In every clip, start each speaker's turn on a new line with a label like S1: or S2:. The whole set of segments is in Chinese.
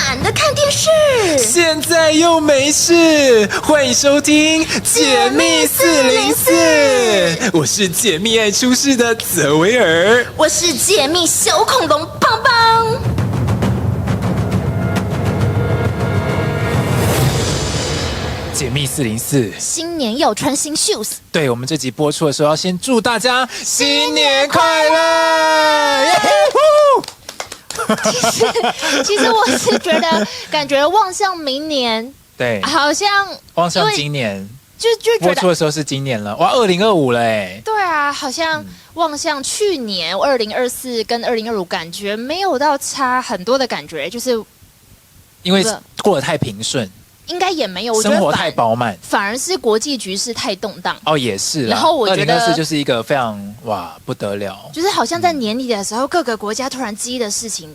S1: 懒得看电视，
S2: 现在又没事，欢迎收听《解密404》，我是解密爱出事的泽维尔，
S1: 我是解密小恐龙棒棒。
S2: 解密404，
S1: 新年要穿新 shoes。
S2: 对，我们这集播出的时候，要先祝大家新年快乐！
S1: 其实我是觉得，感觉望向明年，
S2: 对，
S1: 好像
S2: 望向今年，
S1: 就觉
S2: 播出
S1: 得，
S2: 的时候是今年了，哇，2025了哎。
S1: 对啊，好像望向去年2024跟2025，感觉没有到差很多的感觉，就是
S2: 因为过得太平顺。
S1: 应该也没有，我觉得
S2: 生活太饱满，
S1: 反而是国际局势太动荡。
S2: 哦，也是啦。
S1: 然后我觉得
S2: 2024就是一个非常不得了，
S1: 就是好像在年底的时候，各个国家突然激的事情，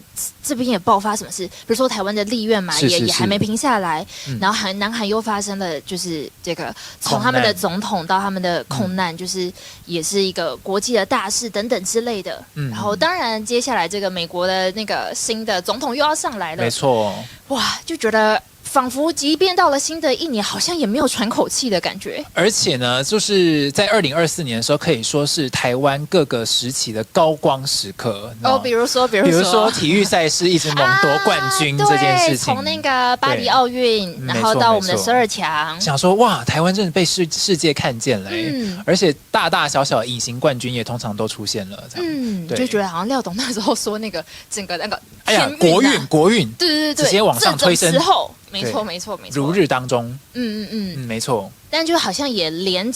S1: 这边也爆发什么事，比如说台湾的立院嘛，也还没平下来，然后南韩又发生了，就是这个从他们的总统到他们的空难，就是也是一个国际的大事等等之类的。然后当然接下来这个美国的那个新的总统又要上来了，
S2: 没错，
S1: 哇，就觉得。仿佛即便到了新的一年，好像也没有喘口气的感觉。
S2: 而且呢，就是在2024年的时候，可以说是台湾各个时期的高光时刻。
S1: 哦，比如说
S2: 体育赛事一直猛夺冠军这件事情，
S1: 从那个巴黎奥运，然后到我们的12强，
S2: 想说哇，台湾真的被世界看见了，而且大大小小隐形冠军也通常都出现了，
S1: 就觉得好像廖董那时候说那个整个那个
S2: 哎呀，国运，
S1: 对，
S2: 直接往上推升，
S1: 没错，
S2: 如日当中，没错。
S1: 但就好像也连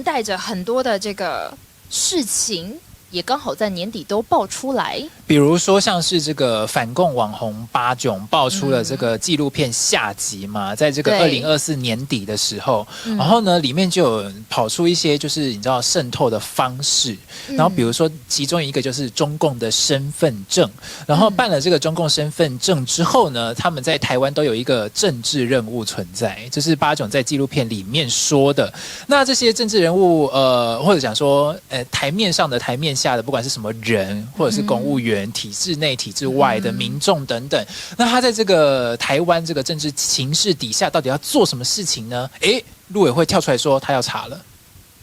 S1: 带着很多的这个事情，也刚好在年底都爆出来。
S2: 比如说像是这个反共网红巴囧爆出了这个纪录片下集嘛，在这个2024年底的时候，然后呢里面就有跑出一些就是你知道渗透的方式，然后比如说其中一个就是中共的身份证，然后办了这个中共身份证之后呢，他们在台湾都有一个政治任务存在，这是巴囧在纪录片里面说的。那这些政治人物或者讲说台面上的台面下的，不管是什么人或者是公务员、体制内体制外的民众等等，那他在这个台湾这个政治情势底下到底要做什么事情呢？陆委会跳出来说他要查了。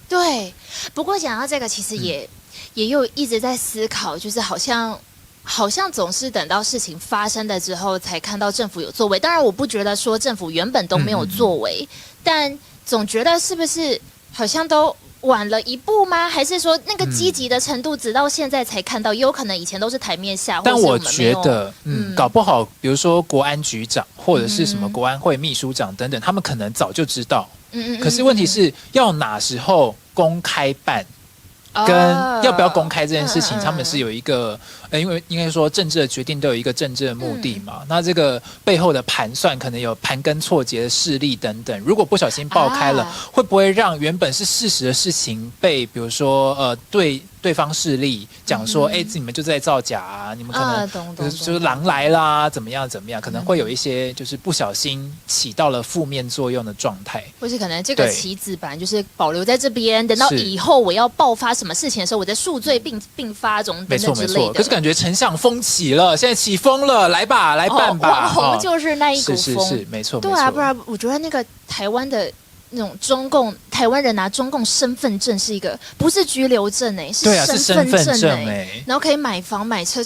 S1: 对，不过讲到这个其实也有一直在思考，就是好像总是等到事情发生了之后才看到政府有作为。当然我不觉得说政府原本都没有作为，但总觉得是不是好像都晚了一步吗？还是说那个积极的程度直到现在才看到？有可能以前都是台面下，
S2: 但我觉得搞不好比如说国安局长或者是什么国安会秘书长等等，他们可能早就知道，可是问题是要哪时候公开办跟要不要公开这件事情，他们是有一个因为应该说政治的决定都有一个政治的目的嘛，那这个背后的盘算可能有盘根错节的势力等等，如果不小心爆开了，会不会让原本是事实的事情被比如说对方势力讲说你们就在造假啊，你们可能就是狼来啦，怎么样，可能会有一些就是不小心起到了负面作用的状态，
S1: 或是可能这个棋子本来就是保留在这边，等到以后我要爆发什么事情的时候，我再数罪并发等等之类的。没错，
S2: 可是感觉丞相风起了，现在起风了，来吧，来办吧，
S1: 网红就是那一股风，
S2: 是没错，
S1: 对啊，不然我觉得那个台湾的。那种台湾人拿中共身份证是一个不是居留证是身份证然后可以买房买车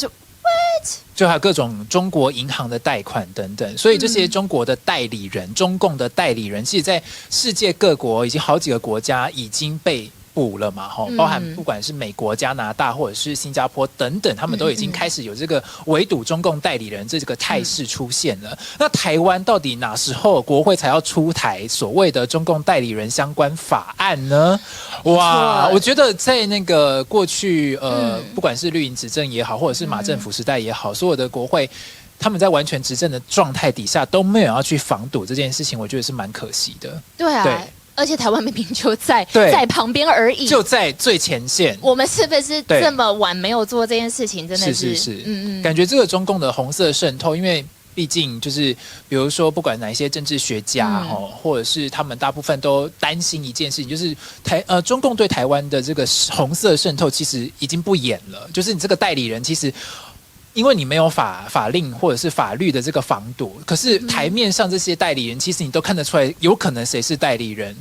S2: 就还有各种中国银行的贷款等等，所以这些中国的代理人、中共的代理人，其实在世界各国以及好几个国家已经被捕了嘛，包含不管是美国、加拿大或者是新加坡等等，他们都已经开始有这个围堵中共代理人这个态势出现了。那台湾到底哪时候国会才要出台所谓的中共代理人相关法案呢？哇，我觉得在那个过去不管是绿营执政也好，或者是马政府时代也好，所有的国会他们在完全执政的状态底下都没有要去防堵这件事情，我觉得是蛮可惜的。
S1: 对啊，对，而且台湾明明就在旁边而已，
S2: 就在最前线。
S1: 我们是不是这么晚没有做这件事情？真的
S2: 是，感觉这个中共的红色渗透，因为毕竟就是比如说不管哪一些政治学家或者是他们大部分都担心一件事情，就是中共对台湾的这个红色渗透其实已经不演了，就是你这个代理人其实因为你没有法令或者是法律的这个防堵，可是台面上这些代理人，其实你都看得出来，有可能谁是代理人。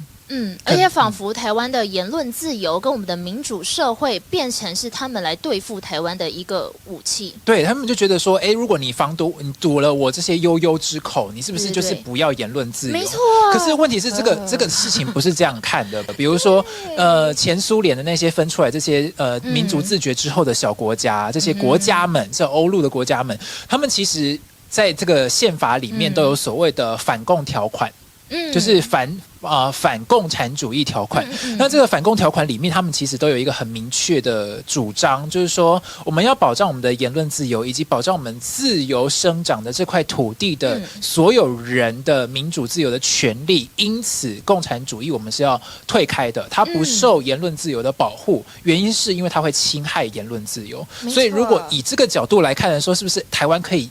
S1: 而且仿佛台湾的言论自由跟我们的民主社会变成是他们来对付台湾的一个武器。
S2: 对，他们就觉得说，如果你你堵了我这些悠悠之口，你是不是就是不要言论自由？
S1: 没错。
S2: 可是问题是，这个事情不是这样看的。比如说，前苏联的那些分出来这些民族自觉之后的小国家，这些国家们，这欧陆的国家们，他们其实在这个宪法里面都有所谓的反共条款。就是反共产主义条款。那这个反共条款里面，他们其实都有一个很明确的主张，就是说我们要保障我们的言论自由，以及保障我们自由生长的这块土地的所有人的民主自由的权利。因此，共产主义我们是要退开的，它不受言论自由的保护，原因是因为它会侵害言论自由。所以，如果以这个角度来看，说是不是台湾可以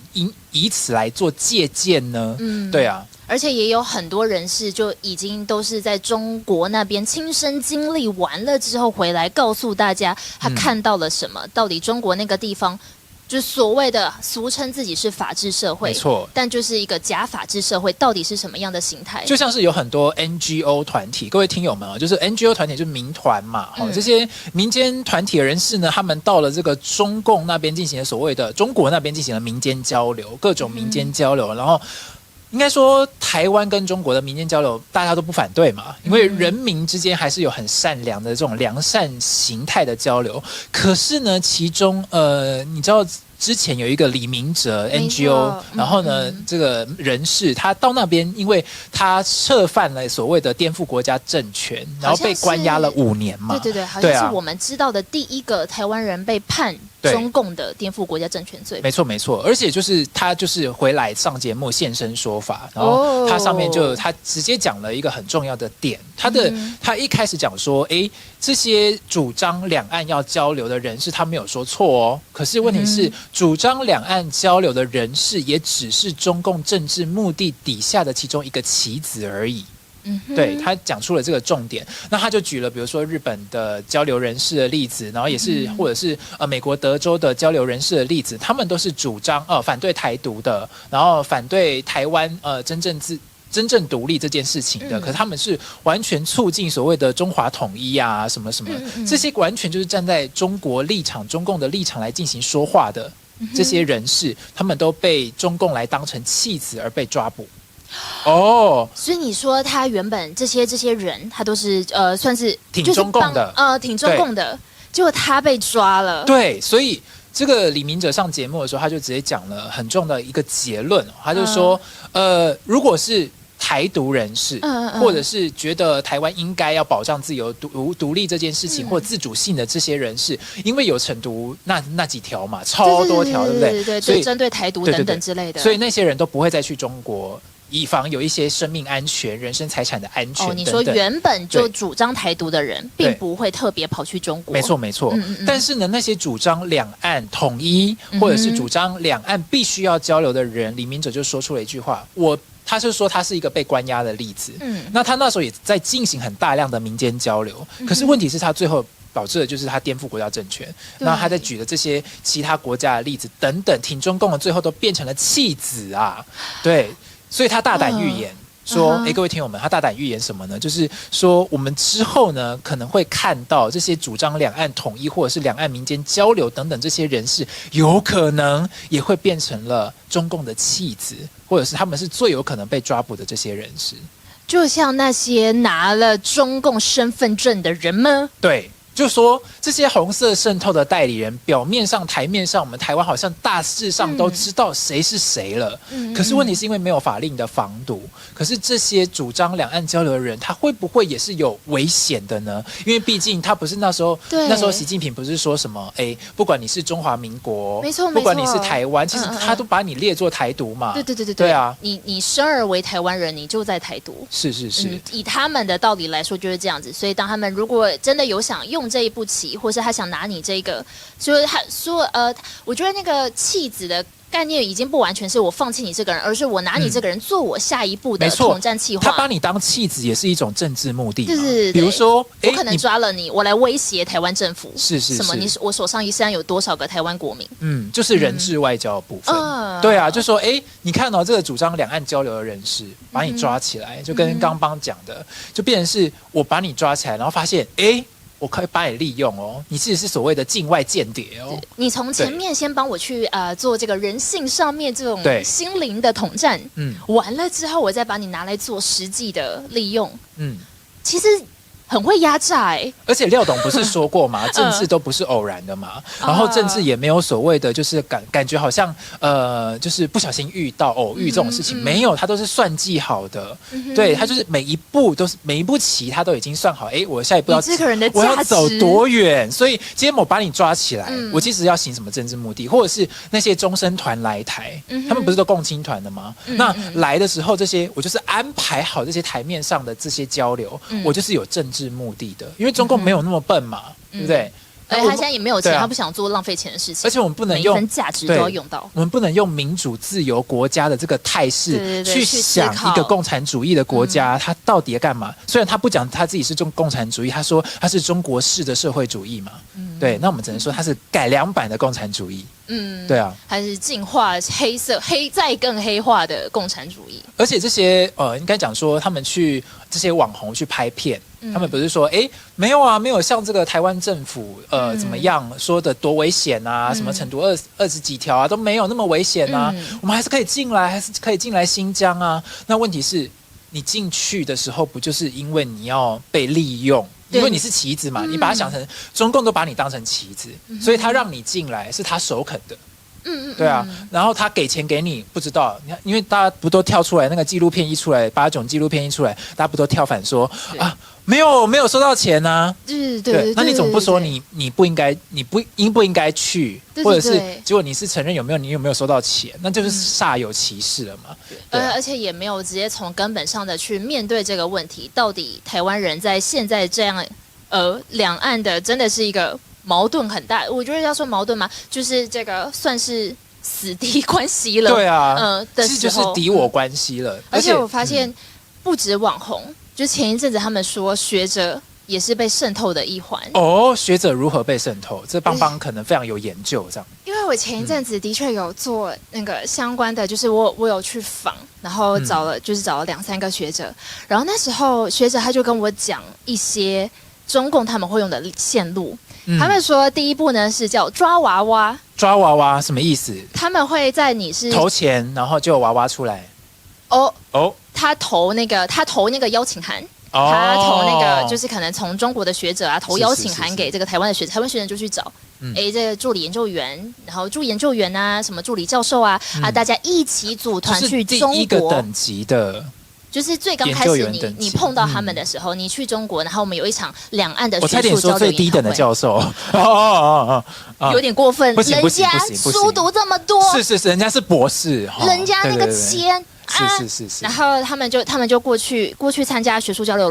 S2: 以此来做借鉴呢？对啊。
S1: 而且也有很多人士就已经都是在中国那边亲身经历完了之后回来告诉大家他看到了什么，到底中国那个地方就是所谓的俗称自己是法治社会，
S2: 没错，
S1: 但就是一个假法治社会，到底是什么样的形态？
S2: 就像是有很多 NGO 团体，各位听友们就是 NGO 团体就是民团嘛，这些民间团体的人士呢，他们到了这个中共那边进行了所谓的中国那边进行了民间交流，各种民间交流，然后。应该说，台湾跟中国的民间交流，大家都不反对嘛，因为人民之间还是有很善良的这种良善形态的交流。可是呢，其中你知道之前有一个李明哲 NGO，然后呢，这个人士他到那边，因为他涉犯了所谓的颠覆国家政权，然后被关押了5年嘛。
S1: 对，好像是我们知道的第一个台湾人被判中共的颠覆国家政权罪。
S2: 没错，而且就是他就是回来上节目现身说法，然后他上面他直接讲了一个很重要的点，他一开始讲说，这些主张两岸要交流的人士他没有说错哦，可是问题是。主张两岸交流的人士，也只是中共政治目的底下的其中一个棋子而已。对，他讲出了这个重点，那他就举了比如说日本的交流人士的例子，然后也是或者是美国德州的交流人士的例子，他们都是主张反对台独的，然后反对台湾真正独立这件事情的，可是他们是完全促进所谓的中华统一啊，什么什么，这些完全就是站在中国立场、中共的立场来进行说话的这些人士，他们都被中共来当成弃子而被抓捕。
S1: 所以你说他原本这些人，他都是算是
S2: 挺中共的，
S1: 挺中共的，结果他被抓了。
S2: 对，所以这个李明哲上节目的时候，他就直接讲了很重的一个结论，他就说，如果是台独人士，或者是觉得台湾应该要保障自由独立这件事情，或自主性的这些人士，因为有惩毒那几条嘛，超多条，对不对？
S1: 对，所以针对台独等等之类的，
S2: 所以那些人都不会再去中国。以防有一些生命安全、人身财产的安全等等。
S1: 你说原本就主张台独的人，并不会特别跑去中国。
S2: 没错。但是呢，那些主张两岸统一，或者是主张两岸必须要交流的人，李明哲就说出了一句话，他就说他是一个被关押的例子。那他那时候也在进行很大量的民间交流，可是问题是，他最后导致的就是他颠覆国家政权。那他在举的这些其他国家的例子等等，挺中共的最后都变成了弃子啊，对。所以他大胆预言说，各位听友们，他大胆预言什么呢？就是说，我们之后呢，可能会看到这些主张两岸统一或者是两岸民间交流等等这些人士，有可能也会变成了中共的弃子，或者是他们是最有可能被抓捕的这些人士，
S1: 就像那些拿了中共身份证的人吗？
S2: 对。就说这些红色渗透的代理人，表面上、台面上，我们台湾好像大致上都知道谁是谁了。可是问题是因为没有法令的防堵。可是这些主张两岸交流的人，他会不会也是有危险的呢？因为毕竟他不是那时候习近平不是说什么，不管你是中华民国，
S1: 没错，
S2: 不管你是台湾，其实他都把你列作台独嘛。
S1: 对
S2: 啊，
S1: 你生而为台湾人，你就在台独。
S2: 是。
S1: 以他们的道理来说就是这样子。所以当他们如果真的有想用这一步棋，或是他想拿你这个，所以他说我觉得那个弃子的概念已经不完全是我放弃你这个人，而是我拿你这个人做我下一步的统战计划。
S2: 他把你当弃子也是一种政治目的嘛。
S1: 对，
S2: 比如说，
S1: 我可能抓了你，我来威胁台湾政府。
S2: 是
S1: 什么？我手上现在有多少个台湾国民？
S2: 就是人质外交的部分。对啊，就说你看这个主张两岸交流的人士，把你抓起来，就跟刚刚讲的，就变成是我把你抓起来，然后发现我可以把你利用哦，你其实是所谓的境外间谍哦。
S1: 你从前面先帮我去做这个人性上面这种心灵的统战，完了之后我再把你拿来做实际的利用，其实很会压榨
S2: 而且廖董不是说过吗？政治都不是偶然的嘛，然后政治也没有所谓的就是感觉好像就是不小心偶遇这种事情，没有，他都是算计好的。对，他就是每一步棋他都已经算好，我下一步我要走多远，所以今天我把你抓起来，我其实要行什么政治目的，或者是那些中生团来台，他们不是都共青团的吗？那来的时候这些我就是安排好这些台面上的这些交流，我就是有政治目的的，因为中共没有那么笨嘛，对不对？
S1: 而且他现在也没有钱，他不想做浪费钱的事情。
S2: 而且我们不能用
S1: 每一分价值都要用到，
S2: 我们不能用民主自由国家的这个态势去想一个共产主义的国家，他到底要干嘛？虽然他不讲他自己是共产主义，他说他是中国式的社会主义嘛，对，那我们只能说他是改良版的共产主义。对啊，
S1: 还是进化再更黑化的共产主义。
S2: 而且这些应该讲说他们去这些网红去拍片，他们不是说没有啊，没有像这个台湾政府怎么样说的多危险啊，什么成都20几条啊都没有那么危险啊，我们还是可以进来，还是可以进来新疆啊。那问题是你进去的时候不就是因为你要被利用？因为你是棋子嘛，你把它想成中共都把你当成棋子，所以他让你进来是他首肯的。对啊，然后他给钱给你，不知道，因为大家不都跳出来，那个纪录片一出来，8种纪录片一出来，大家不都跳反说没有收到钱啊？对，那你总不说你不应该，你应不应该去，或者是结果你是承认你有没有收到钱，那就是煞有其事了嘛。
S1: 而且也没有直接从根本上的去面对这个问题，到底台湾人在现在这样两岸的真的是一个矛盾很大，我觉得要说矛盾嘛，就是这个算是死敌关系了。对
S2: 啊，其实就是敌我关系了。
S1: 而且我发现不止网红，就前一阵子他们说学者也是被渗透的一环。
S2: 学者如何被渗透？这邦邦可能非常有研究这样。
S1: 因为我前一阵子的确有做那个相关的，就是我有去访，然后找了2-3个学者，然后那时候学者他就跟我讲一些中共他们会用的线路。他们说第一步呢是叫抓娃娃。
S2: 抓娃娃什么意思？
S1: 他们会在你是
S2: 投钱，然后就有娃娃出来。
S1: 他投那个邀请函。他投那个就是可能从中国的学者投邀请函给这个台湾的学者，台湾学生就去找，这个助理研究员，然后助研究员啊，什么助理教授啊，大家一起组团去中国。第一
S2: 个等级的。
S1: 就是最刚开始你碰到他们的时候，你去中国，然后我们有一场两岸的学术交流研讨会。我差点说最
S2: 低等的教授，
S1: 有点过分，人家书读这么多，
S2: 是，人家是博士，
S1: 人家那个签，
S2: 是，
S1: 然后他们就过去参加学术交流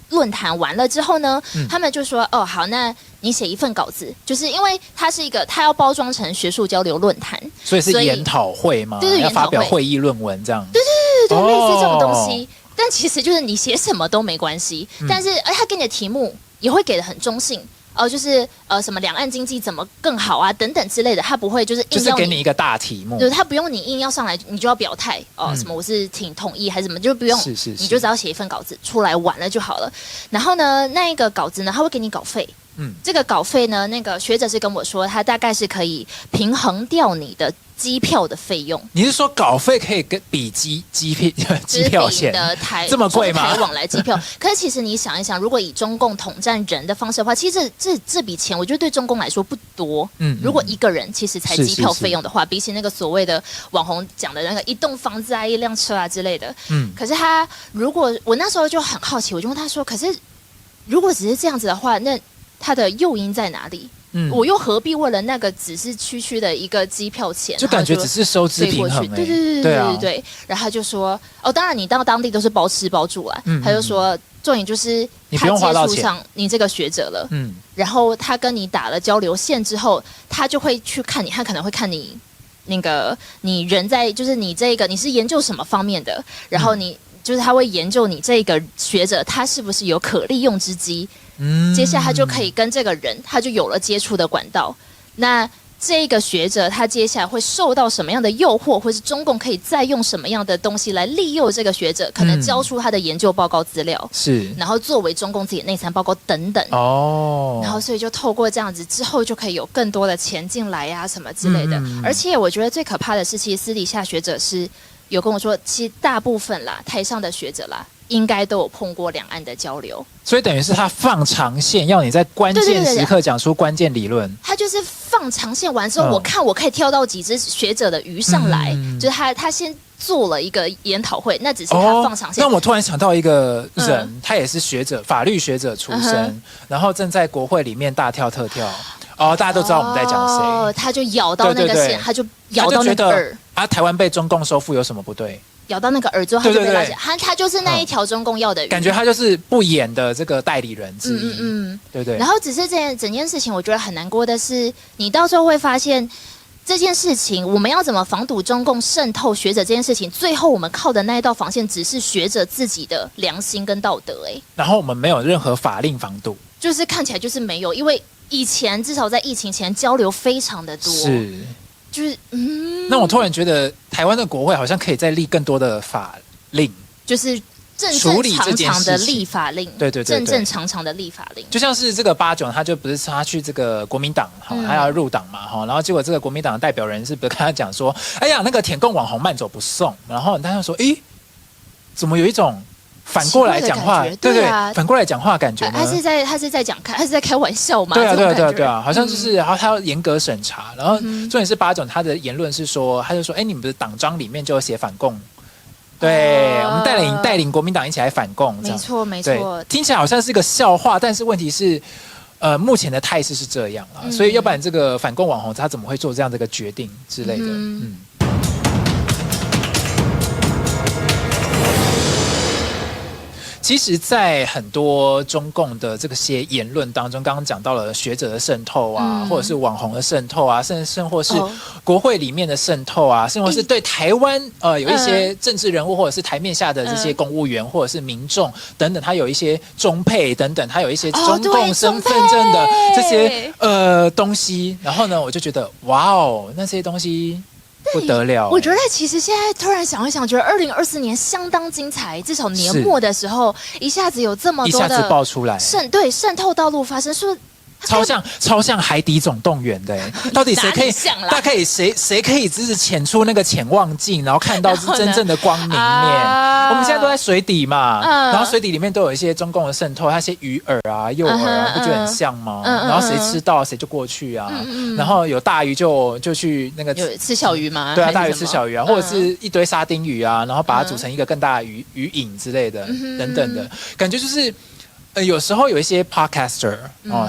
S1: 论坛完了之后呢，他们就说好，那你写一份稿子，就是因为他要包装成学术交流论坛，
S2: 所以是研讨会吗？
S1: 对，
S2: 要发表会议论文这样。
S1: 对，类似这种东西。但其实就是你写什么都没关系，但是他给你的题目也会给的很中性。就是什么两岸经济怎么更好啊等等之类的，他不会就是硬要
S2: 给你一个大题目，
S1: 对，他不用你硬要上来，你就要表态什么我是挺统一还是什么，就不用，你就只要写一份稿子出来完了就好了。然后呢，那一个稿子呢，他会给你稿费。这个稿费呢，那个学者是跟我说，他大概是可以平衡掉你的机票的费用。
S2: 你是说稿费可以比机票钱
S1: 的
S2: 这么贵吗？
S1: 台往来机票，可是其实你想一想，如果以中共统战人的方式的话，其实这笔钱，我觉得对中共来说不多。如果一个人其实才机票费用的话，比起那个所谓的网红讲的那个一栋房子啊、一辆车啊之类的，可是他如果我那时候就很好奇，我就问他说，可是如果只是这样子的话，那它的诱因在哪里？我又何必为了那个只是区的一个机票钱，
S2: 就感觉只是收支平衡。
S1: 对。然后他就说，当然你到当地都是包吃包住啦。他就说，重点就是他接触上你这个学者了，然后他跟你打了交流线之后，他就会去看你，他可能会看你那个你人在就是你这个你是研究什么方面的，然后你就是他会研究你这个学者他是不是有可利用之机，接下来他就可以跟这个人他就有了接触的管道。那这个学者他接下来会受到什么样的诱惑，或是中共可以再用什么样的东西来利诱这个学者，可能交出他的研究报告资料，
S2: 是，
S1: 然后作为中共自己的内参报告等等。然后所以就透过这样子之后，就可以有更多的钱进来呀、什么之类的。而且我觉得最可怕的是，其实私底下学者是有跟我说，其实大部分啦，台上的学者啦，应该都有碰过两岸的交流。
S2: 所以等于是他放长线，要你在关键时刻讲出关键理论。
S1: 他就是放长线完之后，我看我可以挑到几只学者的鱼上来，就是他先做了一个研讨会，那只是他放长线。
S2: 那我突然想到一个人，他也是学者，法律学者出身，然后正在国会里面大跳特跳。大家都知道我们在讲谁。
S1: 他就咬到那个线，他就咬到那个饵。
S2: 台湾被中共收复有什么不对？
S1: 咬到那个饵之后，他就被拉起来。他就是那一条中共要的鱼。
S2: 感觉他就是不演的这个代理人之一。对不对？
S1: 然后只是整件事情，我觉得很难过的是，你到时候会发现这件事情，我们要怎么防堵中共渗透学者这件事情，最后我们靠的那一道防线，只是学者自己的良心跟道德。
S2: 然后我们没有任何法令防堵，
S1: 就是看起来就是没有，因为以前至少在疫情前交流非常的多。
S2: 是。
S1: 就是
S2: 那我突然觉得台湾的国会好像可以再立更多的法令，
S1: 就是正常常的立法令，
S2: 对，
S1: 正常的立法令。
S2: 就像是这个八炯，他就不是他去这个国民党他要入党嘛然后结果这个国民党的代表人是不是跟他讲说，哎呀那个舔共网红慢走不送，然后他就说，怎么有一种反过来讲话，对，反过来讲话的感觉呢？他
S1: 是在开玩笑吗？
S2: 对啊，好像就是，然后他要严格审查，然后重点是八炯他的言论是说，他就说，你们的党章里面就有写反共，对，我们带领国民党一起来反共，
S1: 没错，
S2: 听起来好像是一个笑话，但是问题是，目前的态势是这样啊，所以要不然这个反共网红他怎么会做这样的一个决定之类的？其实，在很多中共的这些言论当中，刚刚讲到了学者的渗透啊，或者是网红的渗透啊，甚或是国会里面的渗透啊，甚或是对台湾有一些政治人物或者是台面下的这些公务员或者是民众等等，他有一些中配等等，他有一些中共身份证的这些东西，然后呢，我就觉得哇哦，那些东西。不得了！
S1: 我觉得其实现在突然想一想，觉得2024年相当精彩，至少年末的时候，一下子有这么多的
S2: 一下子爆出来
S1: 渗透道路发生，说
S2: 超像海底总动员的，到底谁可以？大概谁可以只是潜出那个潜望镜，然后看到是真正的光明面？我们现在都在水底嘛，然后水底里面都有一些中共的渗透，那些鱼饵啊、诱饵啊，不觉得很像吗？然后谁吃到谁就过去啊，然后有大鱼就去那个
S1: 有吃小鱼吗？
S2: 对啊，大鱼吃小鱼啊，或者是一堆沙丁鱼啊，然后把它煮成一个更大的鱼影之类的，等等的感觉就是。有时候有一些 podcaster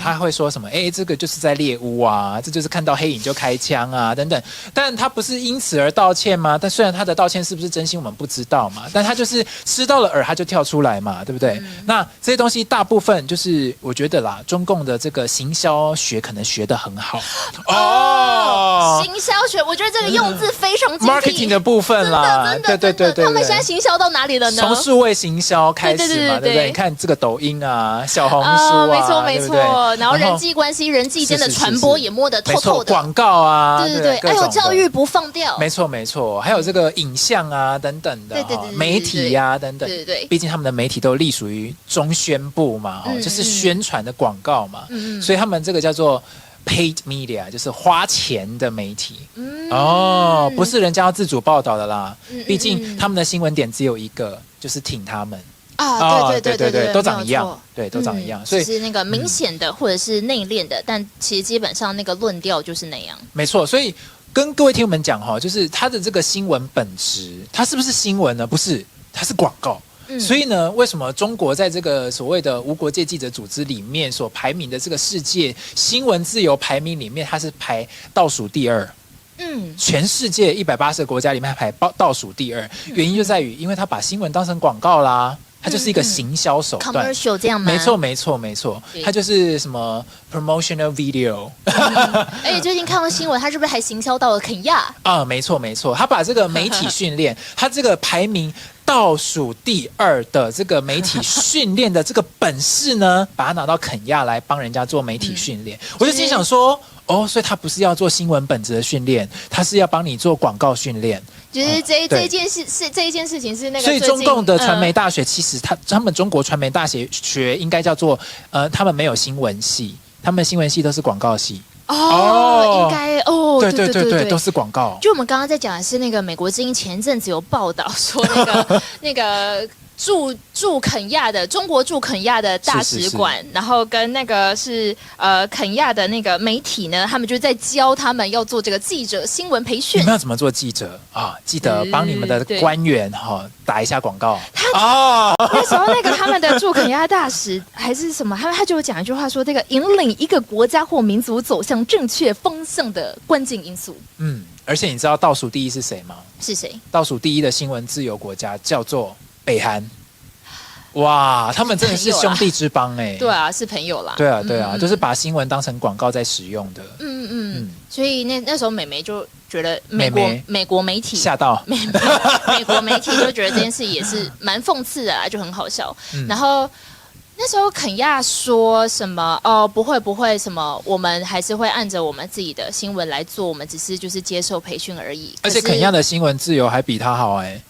S2: 他会说什么这个就是在猎巫啊，这就是看到黑影就开枪啊等等，但他不是因此而道歉吗？但虽然他的道歉是不是真心我们不知道嘛，但他就是吃到了饵他就跳出来嘛，对不对？那这些东西大部分就是我觉得啦，中共的这个行销学可能学得很好
S1: 行销学我觉得这个用字非常精辟
S2: marketing 的部分啦，对，
S1: 他们现在行销到哪里了呢？
S2: 从数位行销开始嘛，对不对？你看这个抖音小红书
S1: 没错，然后人际关系、人际间的传播也摸得透透的，
S2: 广告啊，
S1: 对，还有教育不放掉，
S2: 没错，还有这个影像啊等等的，媒体啊等等，
S1: 对，
S2: 毕竟他们的媒体都隶属于中宣部嘛，就是宣传的广告嘛，所以他们这个叫做 paid media， 就是花钱的媒体，不是人家要自主报道的啦，毕竟他们的新闻点只有一个，就是挺他们。对，都长一样，对，都长一样，所以
S1: 是那个明显的或者是内敛的，但其实基本上那个论调就是那样。
S2: 没错，所以跟各位听友们讲就是它的这个新闻本质，它是不是新闻呢？不是，它是广告。所以呢，为什么中国在这个所谓的无国界记者组织里面所排名的这个世界新闻自由排名里面，它是排倒数第2？全世界180个国家里面还排倒数第2，原因就在于，因为他把新闻当成广告啦。它就是一个行销手段。
S1: commercial 这样吗？
S2: 没错，没错，没错，它就是什么 promotional video。
S1: 而且最近看到新闻，它是不是还行销到了肯亚？
S2: 啊，没错，没错，他把这个媒体训练，他这个排名倒数第2的这个媒体训练的这个本事呢，把它拿到肯亚来帮人家做媒体训练。我就心想说，哦，所以他不是要做新闻本质的训练，他是要帮你做广告训练。
S1: 就是这一件事情是那个，
S2: 所以中共的传媒大学其实他们中国传媒大学应该叫做他们没有新闻系，他们新闻系都是广告系。
S1: 应该
S2: 对，都是广告。
S1: 就我们刚刚在讲的是那个美国之音前阵子有报道说那个驻肯亚的中国驻肯亚的大使馆，然后跟那个是肯亚的那个媒体呢，他们就在教他们要做这个记者新闻培训。
S2: 你们要怎么做记者啊？记得帮你们的官员打一下广告。
S1: 那时候那个他们的驻肯亚大使还是什么，他就有讲一句话说，这个引领一个国家或民族走向正确方向的关键因素。
S2: 而且你知道倒数第1是谁吗？
S1: 是谁？
S2: 倒数第1的新闻自由国家叫做北韩。哇，他们真的是兄弟之邦哎！
S1: 对啊，是朋友啦。
S2: 对啊，就是把新闻当成广告在使用的。
S1: 所以那时候美眉就觉得美国媒体
S2: 吓到，
S1: 美国媒体就觉得这件事也是蛮讽刺的啦，就很好笑。然后那时候肯亚说什么不会什么，我们还是会按着我们自己的新闻来做，我们只是就是接受培训而已。
S2: 而且肯亚的新闻自由还比他好哎。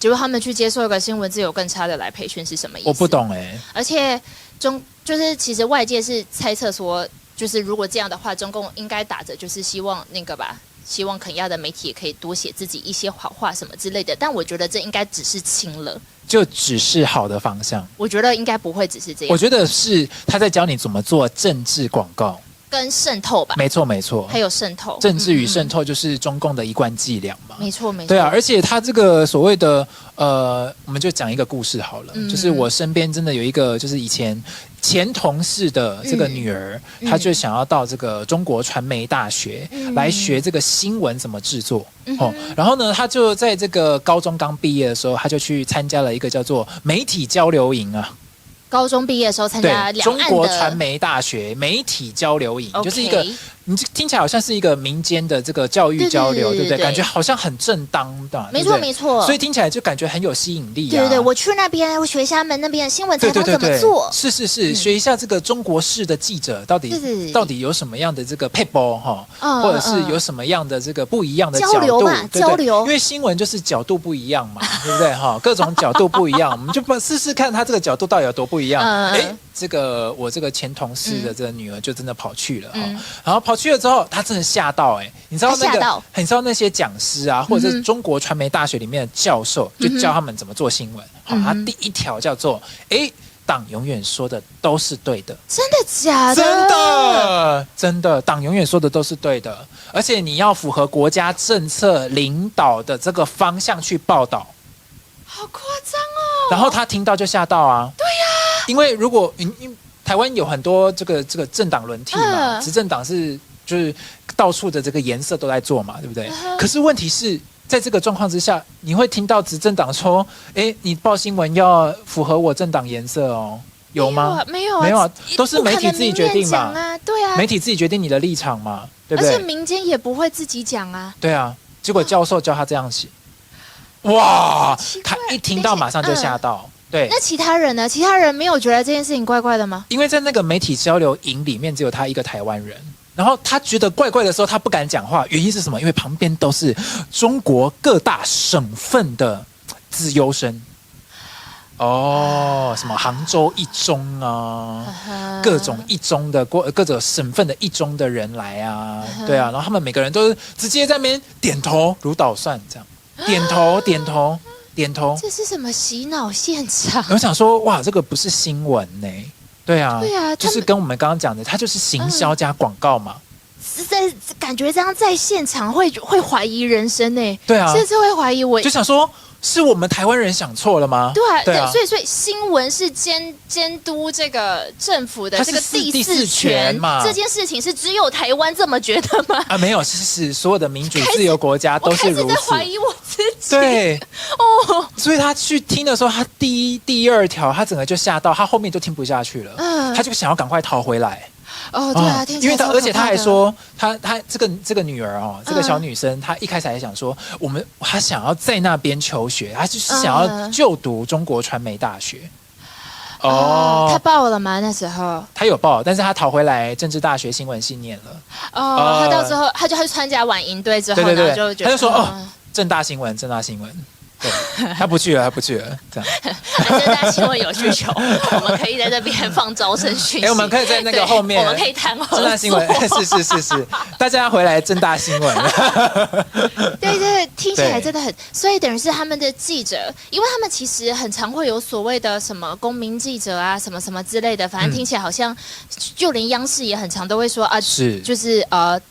S1: 结果他们去接受一个新闻自由更差的来培训是什么意思？
S2: 我不懂哎。
S1: 而且就是其实外界是猜测说，就是如果这样的话，中共应该打着就是希望那个吧。希望肯亚的媒体也可以多写自己一些好话什么之类的，但我觉得这应该只是轻了，
S2: 就只是好的方向。
S1: 我觉得应该不会只是这样。
S2: 我觉得是他在教你怎么做政治广告
S1: 跟渗透吧。
S2: 没错，
S1: 还有渗透，
S2: 政治与渗透就是中共的一贯伎俩嘛。
S1: 没错。
S2: 对啊，而且他这个所谓的我们就讲一个故事好了，就是我身边真的有一个就是以前前同事的这个女儿，她就想要到这个中国传媒大学来学这个新闻怎么制作。然后呢，她就在这个高中刚毕业的时候，她就去参加了一个叫做媒体交流营啊。
S1: 高中毕业的时候参加两岸的
S2: 中国传媒大学媒体交流营，就是一个你听起来好像是一个民间的这个教育交流，对不对？感觉好像很正当的，
S1: 没错。
S2: 所以听起来就感觉很有吸引力
S1: 啊。对，我去那边，我学一下他们那边的新闻采访怎么做。
S2: 是，学一下这个中国式的记者到底有什么样的这个配播哈，或者是有什么样的这个不一样的角度
S1: 交流，
S2: 因为新闻就是角度不一样嘛，对不对哈？各种角度不一样，我们就试试看他这个角度到底有多不一样。这个我这个前同事的这个女儿就真的跑去了然后跑去了之后，她真的吓到你知道你知道那些讲师啊，或者是中国传媒大学里面的教授，就教他们怎么做新闻。他第一条叫做党永远说的都是对的。
S1: 真的假的？
S2: 真的，党永远说的都是对的，而且你要符合国家政策领导的这个方向去报道。
S1: 好夸张哦！
S2: 然后他听到就吓到啊。
S1: 对呀，
S2: 因为如果台湾有很多这个政党轮替嘛，执政党就是到处的这个颜色都在做嘛，对不对？可是问题是在这个状况之下，你会听到执政党说：“你报新闻要符合我政党颜色哦。”有吗？
S1: 没有啊，
S2: 都是媒体自己决定嘛。
S1: 对啊，
S2: 媒体自己决定你的立场嘛，对不对？
S1: 而且民间也不会自己讲啊。
S2: 对啊，结果教授教他这样写。哇！他一听到马上就吓到。对，
S1: 那其他人呢？其他人没有觉得这件事情怪怪的吗？
S2: 因为在那个媒体交流营里面，只有他一个台湾人。然后他觉得怪怪的时候，他不敢讲话，原因是什么？因为旁边都是中国各大省份的资优生。什么杭州一中啊，各种一中的各种省份的一中的人来啊，对啊，然后他们每个人都是直接在那边点头如捣蒜这样。点头，
S1: 这是什么洗脑现场？
S2: 我想说，哇，这个不是新闻呢。对啊，就是跟我们刚刚讲的，它就是行销加广告嘛。
S1: 感觉这样在现场会怀疑人生呢。
S2: 对啊，
S1: 甚至会怀疑我。
S2: 就想说，是我们台湾人想错了吗？
S1: 对啊，所以新闻是监督这个政府的这个第四权
S2: 嘛？
S1: 这件事情是只有台湾这么觉得吗？
S2: 啊，没有，是所有的民主自由国家都是如此。
S1: 我开始在怀疑我自己。
S2: 对，哦，所以他去听的时候，他第二条，他整个就吓到，他后面就听不下去了，他就想要赶快逃回来。
S1: 哦，对啊，
S2: 因为而且他还说，他这个女儿哦，这个小女生，她一开始还想说，她想要在那边求学，她就是想要就读中国传媒大学。哦，
S1: 他报了吗？那时候
S2: 他有报，但是他逃回来政治大学新闻系念了。
S1: 他到之后他就参加完营队之后，
S2: 对，
S1: 然后
S2: 他就说政大新闻。对，他不去了，这样。
S1: 政大新闻有需求，我们可以在这边放招生讯息。
S2: 我们可以在那个后面，
S1: 我们可以谈合作。
S2: 政大新闻是，大家回来政大新闻。
S1: 对，听起来真的很，所以等于是他们的记者，因为他们其实很常会有所谓的什么公民记者啊，什么什么之类的，反正听起来好像，就连央视也很常都会说啊，就是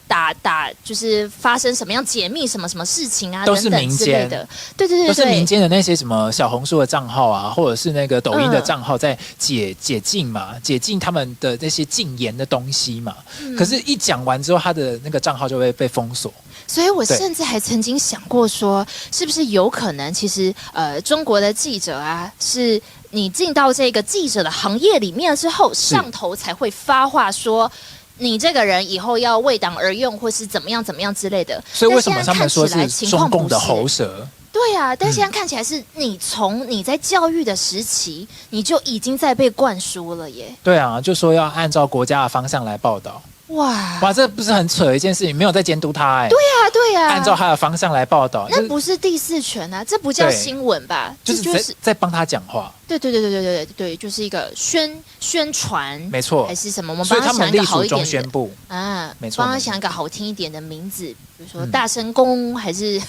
S1: 打，就是发生什么样解密什么什么事情啊，
S2: 都是
S1: 等等之类的。对。
S2: 都是民间的那些什么小红书的账号啊，或者是那个抖音的账号在解禁嘛，解禁他们的那些禁言的东西嘛。可是，一讲完之后，他的那个账号就会被封锁。
S1: 所以我甚至还曾经想过说，是不是有可能，其实中国的记者啊，是你进到这个记者的行业里面之后，上头才会发话说，你这个人以后要为党而用，或是怎么样之类的。
S2: 所以为什么他们说是中共的喉舌？
S1: 对啊，但现在看起来是你在教育的时期，你就已经在被灌输了耶。
S2: 对啊，就说要按照国家的方向来报道。哇，这不是很扯的一件事情？没有在监督他
S1: 对啊，
S2: 按照他的方向来报道，
S1: 那不是第四权啊，这不叫新闻吧？
S2: 就是在帮他讲话。
S1: 对，就是一个宣传，
S2: 没错，
S1: 还是什么？我们帮他想一个好一点的
S2: 宣布
S1: 啊，
S2: 没错，
S1: 帮他想一个好听一点的名字，比如说大声公还是。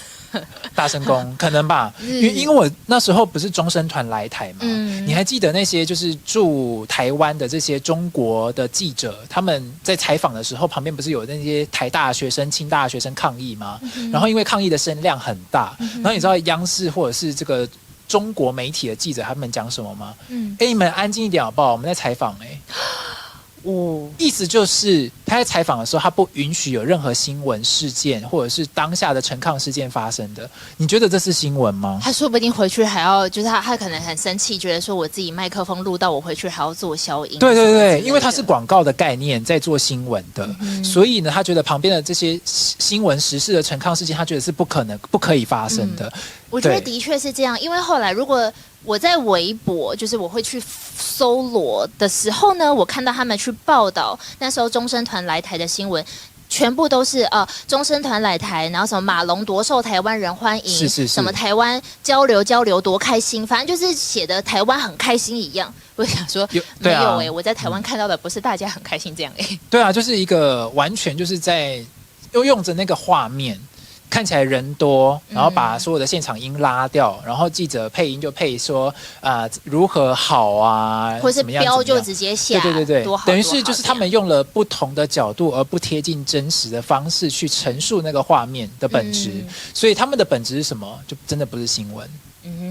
S2: 大声公可能吧，因为我那时候不是中生团来台嘛，你还记得那些就是驻台湾的这些中国的记者，他们在采访的时候，旁边不是有那些台大学生、清大学生抗议吗？然后因为抗议的声量很大，然后你知道央视或者是这个中国媒体的记者他们讲什么吗？你们安静一点好不好？我们在采访意思就是他在采访的时候，他不允许有任何新闻事件或者是当下的陈抗事件发生的。你觉得这是新闻吗？
S1: 他说不定回去还要，就是他可能很生气，觉得说我自己麦克风录到我回去还要做消音。
S2: 对，因为他是广告的概念在做新闻的，所以呢，他觉得旁边的这些新闻时事的陈抗事件，他觉得是不可以发生的。
S1: 我觉得的确是这样，因为后来如果我在微博，就是我会去搜罗的时候呢，我看到他们去报道那时候中生团来台的新闻，全部都是中生团来台，然后什么马龙多受台湾人欢迎，
S2: 是
S1: 什么台湾交流多开心，反正就是写的台湾很开心一样。我想说没有我在台湾看到的不是大家很开心这样
S2: 对啊，就是一个完全就是在用着那个画面。看起来人多，然后把所有的现场音拉掉，然后记者配音就配说如何好啊，
S1: 或是标就直接下，
S2: 对，
S1: 多好
S2: 等于是就是他们用了不同的角度而不贴近真实的方式去陈述那个画面的本质，所以他们的本质是什么？就真的不是新闻。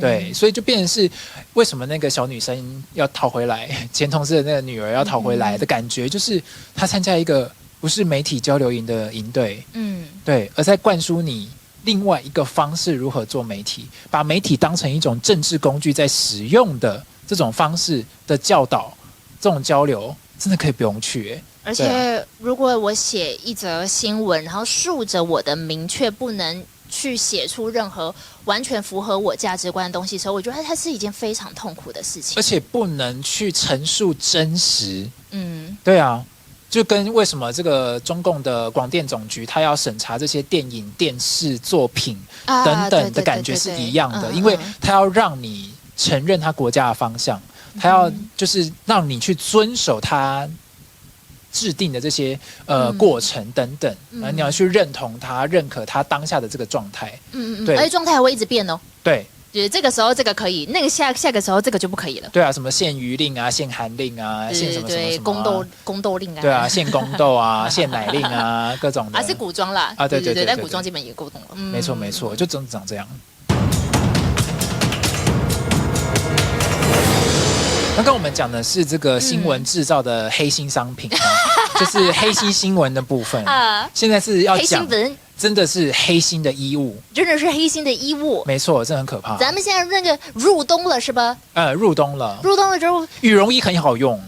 S2: 对，所以就变成是为什么那个小女生要逃回来，前同事的那个女儿要逃回来的感觉，就是她参加一个不是媒体交流营的营队，对，而在灌输你另外一个方式如何做媒体，把媒体当成一种政治工具在使用的这种方式的教导，这种交流真的可以不用去
S1: 而且如果我写一则新闻，然后竖着我的名，却不能去写出任何完全符合我价值观的东西的时候，我觉得它是一件非常痛苦的事情，
S2: 而且不能去陈述真实。对啊。就跟为什么这个中共的广电总局，他要审查这些电影、电视作品等等的感觉是一样的，因为他要让你承认他国家的方向，他要就是让你去遵守他制定的这些过程等等，你要去认同他、认可他当下的这个状态。
S1: 对，而且状态还会一直变哦。
S2: 对。
S1: 这个时候这个可以，那个下个时候这个就不可以了。
S2: 对啊，什么限娱令啊、限韩令啊、限什么什么什么
S1: 宫斗令啊。
S2: 对啊，限宫斗啊、限奶令啊，各种的。
S1: 是古装啦。
S2: 对，
S1: 但古装基本也够懂了。
S2: 没错，就长这样。刚刚我们讲的是这个新闻制造的黑心商品，就是黑心新闻的部分。现在是要讲真的是黑心的衣物，
S1: 真的是黑心的衣物，
S2: 没错，这很可怕。
S1: 咱们现在那个入冬了是吧？
S2: 入冬了
S1: 之后，
S2: 羽绒衣很好用。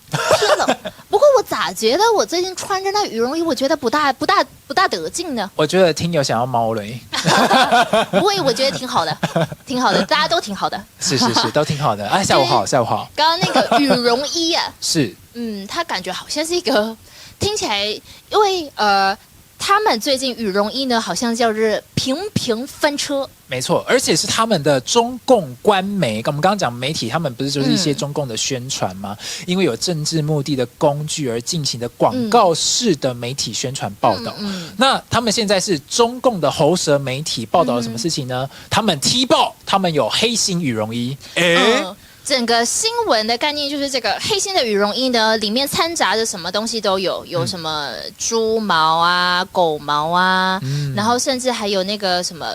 S1: 天冷，不过我咋觉得我最近穿着那羽绒衣，我觉得不大得劲呢？
S2: 我觉得听友想要猫了。
S1: 不会，我觉得挺好的，挺好的，大家都挺好的。
S2: 是，都挺好的。下午好。
S1: 刚刚那个羽绒衣啊，
S2: 是，
S1: 它感觉好像是一个听起来，因为他们最近羽绒衣呢，好像叫是频翻车。
S2: 没错，而且是他们的中共官媒，我们刚刚讲媒体，他们不是就是一些中共的宣传吗？因为有政治目的的工具而进行的广告式的媒体宣传报道。那他们现在是中共的喉舌媒体报道了什么事情呢？他们踢爆，他们有黑心羽绒衣。
S1: 整个新闻的概念就是这个黑心的羽绒衣呢，里面掺杂着什么东西都有，有什么猪毛啊、狗毛啊，然后甚至还有那个什么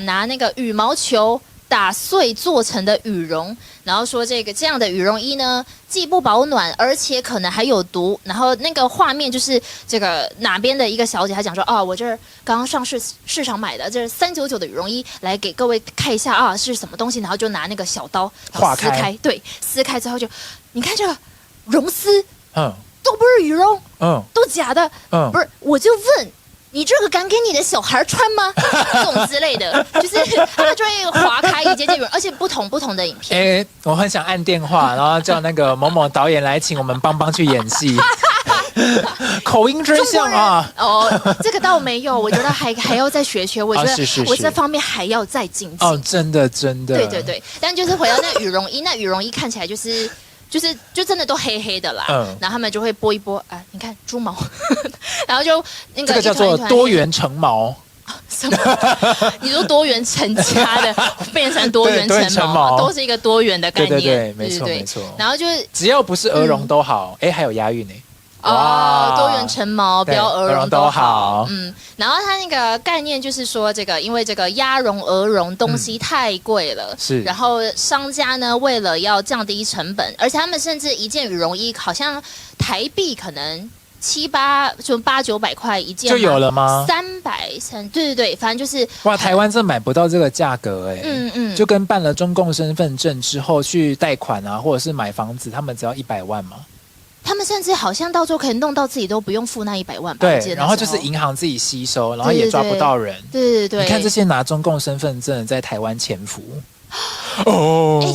S1: 拿那个羽毛球打碎做成的羽绒，然后说这样的羽绒衣呢，既不保暖，而且可能还有毒。然后那个画面就是这个哪边的一个小姐，她讲说我这儿刚刚上市场买的，这是399的羽绒衣，来给各位看一下是什么东西，然后就拿那个小刀
S2: 划
S1: 开，对，撕开之后就你看这个绒丝，都不是羽绒，都假的，不是，我就问。你这个敢给你的小孩穿吗？这种之类的，就是他们就会划开一件件，而且不同的影片。
S2: 我很想按电话，然后叫那个某某导演来请我们邦去演戏，口音真像啊！
S1: 这个倒没有，我觉得还要再学。我觉得我这方面还要再精进。
S2: 真的。
S1: 对，但就是回到那羽绒衣，那羽绒衣看起来就真的都黑黑的啦，然后他们就会拨一拨你看猪毛，然后就那个
S2: 这个叫做多元成毛，
S1: 什么？你说多元成家的变成多元成毛，都是一个多元的概念，
S2: 对，没错。
S1: 然后就是
S2: 只要不是鹅绒都好，还有押韵呢。
S1: 多元成毛，不要鹅绒都好。然后它那个概念就是说，因为这个鸭绒、鹅绒东西太贵了，
S2: 是。
S1: 然后商家呢，为了要降低成本，而且他们甚至一件羽绒衣好像台币可能800-900块一件
S2: 就有了吗
S1: ？300，对，反正就是
S2: 台湾真买不到这个价格就跟办了中共身份证之后去贷款或者是买房子，他们只要100万嘛。
S1: 他们甚至好像到时候可以弄到自己都不用付那100万吧？
S2: 对，然后就是银行自己吸收，然后也抓不到人。
S1: 对，
S2: 你看这些拿中共身份证在台湾潜伏。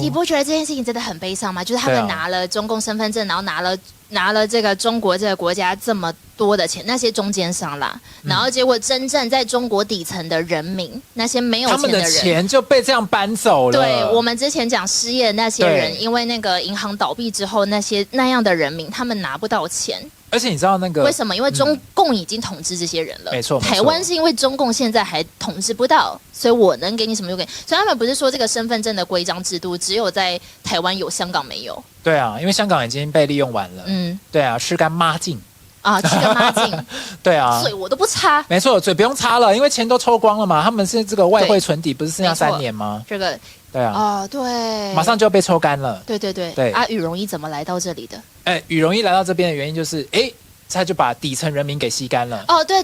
S1: 你不觉得这件事情真的很悲伤吗？就是他们拿了中共身份证，然后拿了这个中国这个国家这么多的钱，那些中间商啦，然后结果真正在中国底层的人民，那些没有钱的人，
S2: 他们的钱就被这样搬走了。
S1: 对，我们之前讲失业的那些人，因为那个银行倒闭之后，那样的人民，他们拿不到钱。
S2: 而且你知道那个
S1: 为什么？因为中共已经统治这些人了。
S2: 没错。
S1: 台湾是因为中共现在还统治不到，所以我能给你什么就给你。所以他们不是说这个身份证的规章制度只有在台湾有，香港没有。
S2: 对啊，因为香港已经被利用完了。对啊，吃干抹净。
S1: 吃干抹净。
S2: 对啊，
S1: 嘴我都不擦。
S2: 没错，嘴不用擦了，因为钱都抽光了嘛。他们是这个外汇存底不是剩下3年吗？
S1: 这个。
S2: 对啊。
S1: 对。
S2: 马上就被抽干了。
S1: 对。羽绒衣怎么来到这里的？
S2: 羽绒衣来到这边的原因就是他就把底层人民给吸干了。
S1: 对，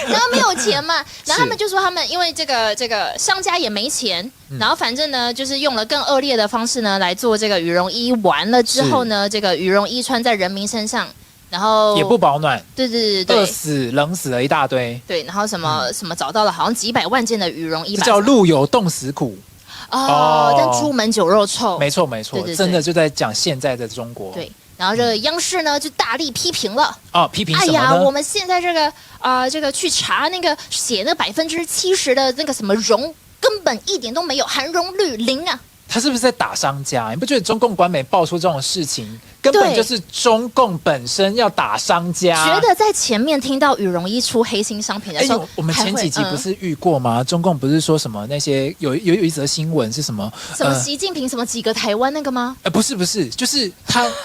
S1: 然后没有钱嘛，然后他们就说他们因为这个商家也没钱，然后反正呢就是用了更恶劣的方式呢来做这个羽绒衣，完了之后呢，这个羽绒衣穿在人民身上，然后
S2: 也不保暖，
S1: 对，
S2: 饿死冷死了一大堆，
S1: 对，然后什么找到了好像几百万件的羽绒衣，
S2: 这叫路有冻死骨。
S1: 但朱门酒肉臭，
S2: 没错，真的就在讲现在的中国。
S1: 对。然后这个央视呢就大力批评了。
S2: 批评什么呢？
S1: 我们现在这个去查那个写那70%的那个什么绒，根本一点都没有，含绒率0啊。
S2: 他是不是在打商家？你不觉得中共官媒爆出这种事情，根本就是中共本身要打商家。
S1: 觉得在前面听到羽绒衣出黑心商品的时候，
S2: 我们前几集不是遇过吗？中共不是说什么那些有一则新闻是什么？
S1: 什么习近平什么几个台湾那个吗？
S2: 不是，就是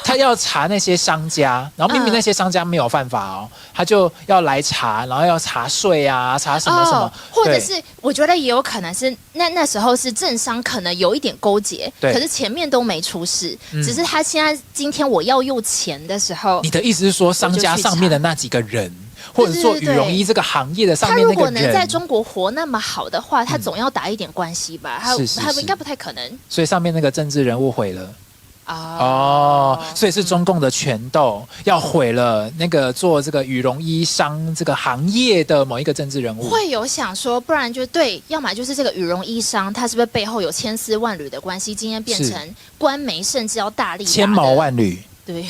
S2: 他要查那些商家，然后明明那些商家没有犯法哦，他就要来查，然后要查税啊，查什么什么，
S1: 或者是我觉得也有可能是那时候是政商可能有一点勾结，可是前面都没出事，只是他现在今天我要用钱的时候，
S2: 你的意思是说商家上面的那几个人，或者说羽绒衣这个行业的上面那个人，
S1: 他如果能在中国活那么好的话，他总要打一点关系吧？他应该不太可能。
S2: 所以上面那个政治人物毁了。所以是中共的拳头要毁了那个做这个羽绒衣商这个行业的某一个政治人物，
S1: 会有想说，不然就对，要么就是这个羽绒衣商，他是不是背后有千丝万缕的关系，今天变成官媒，甚至要大力打
S2: 千毛万缕，
S1: 对，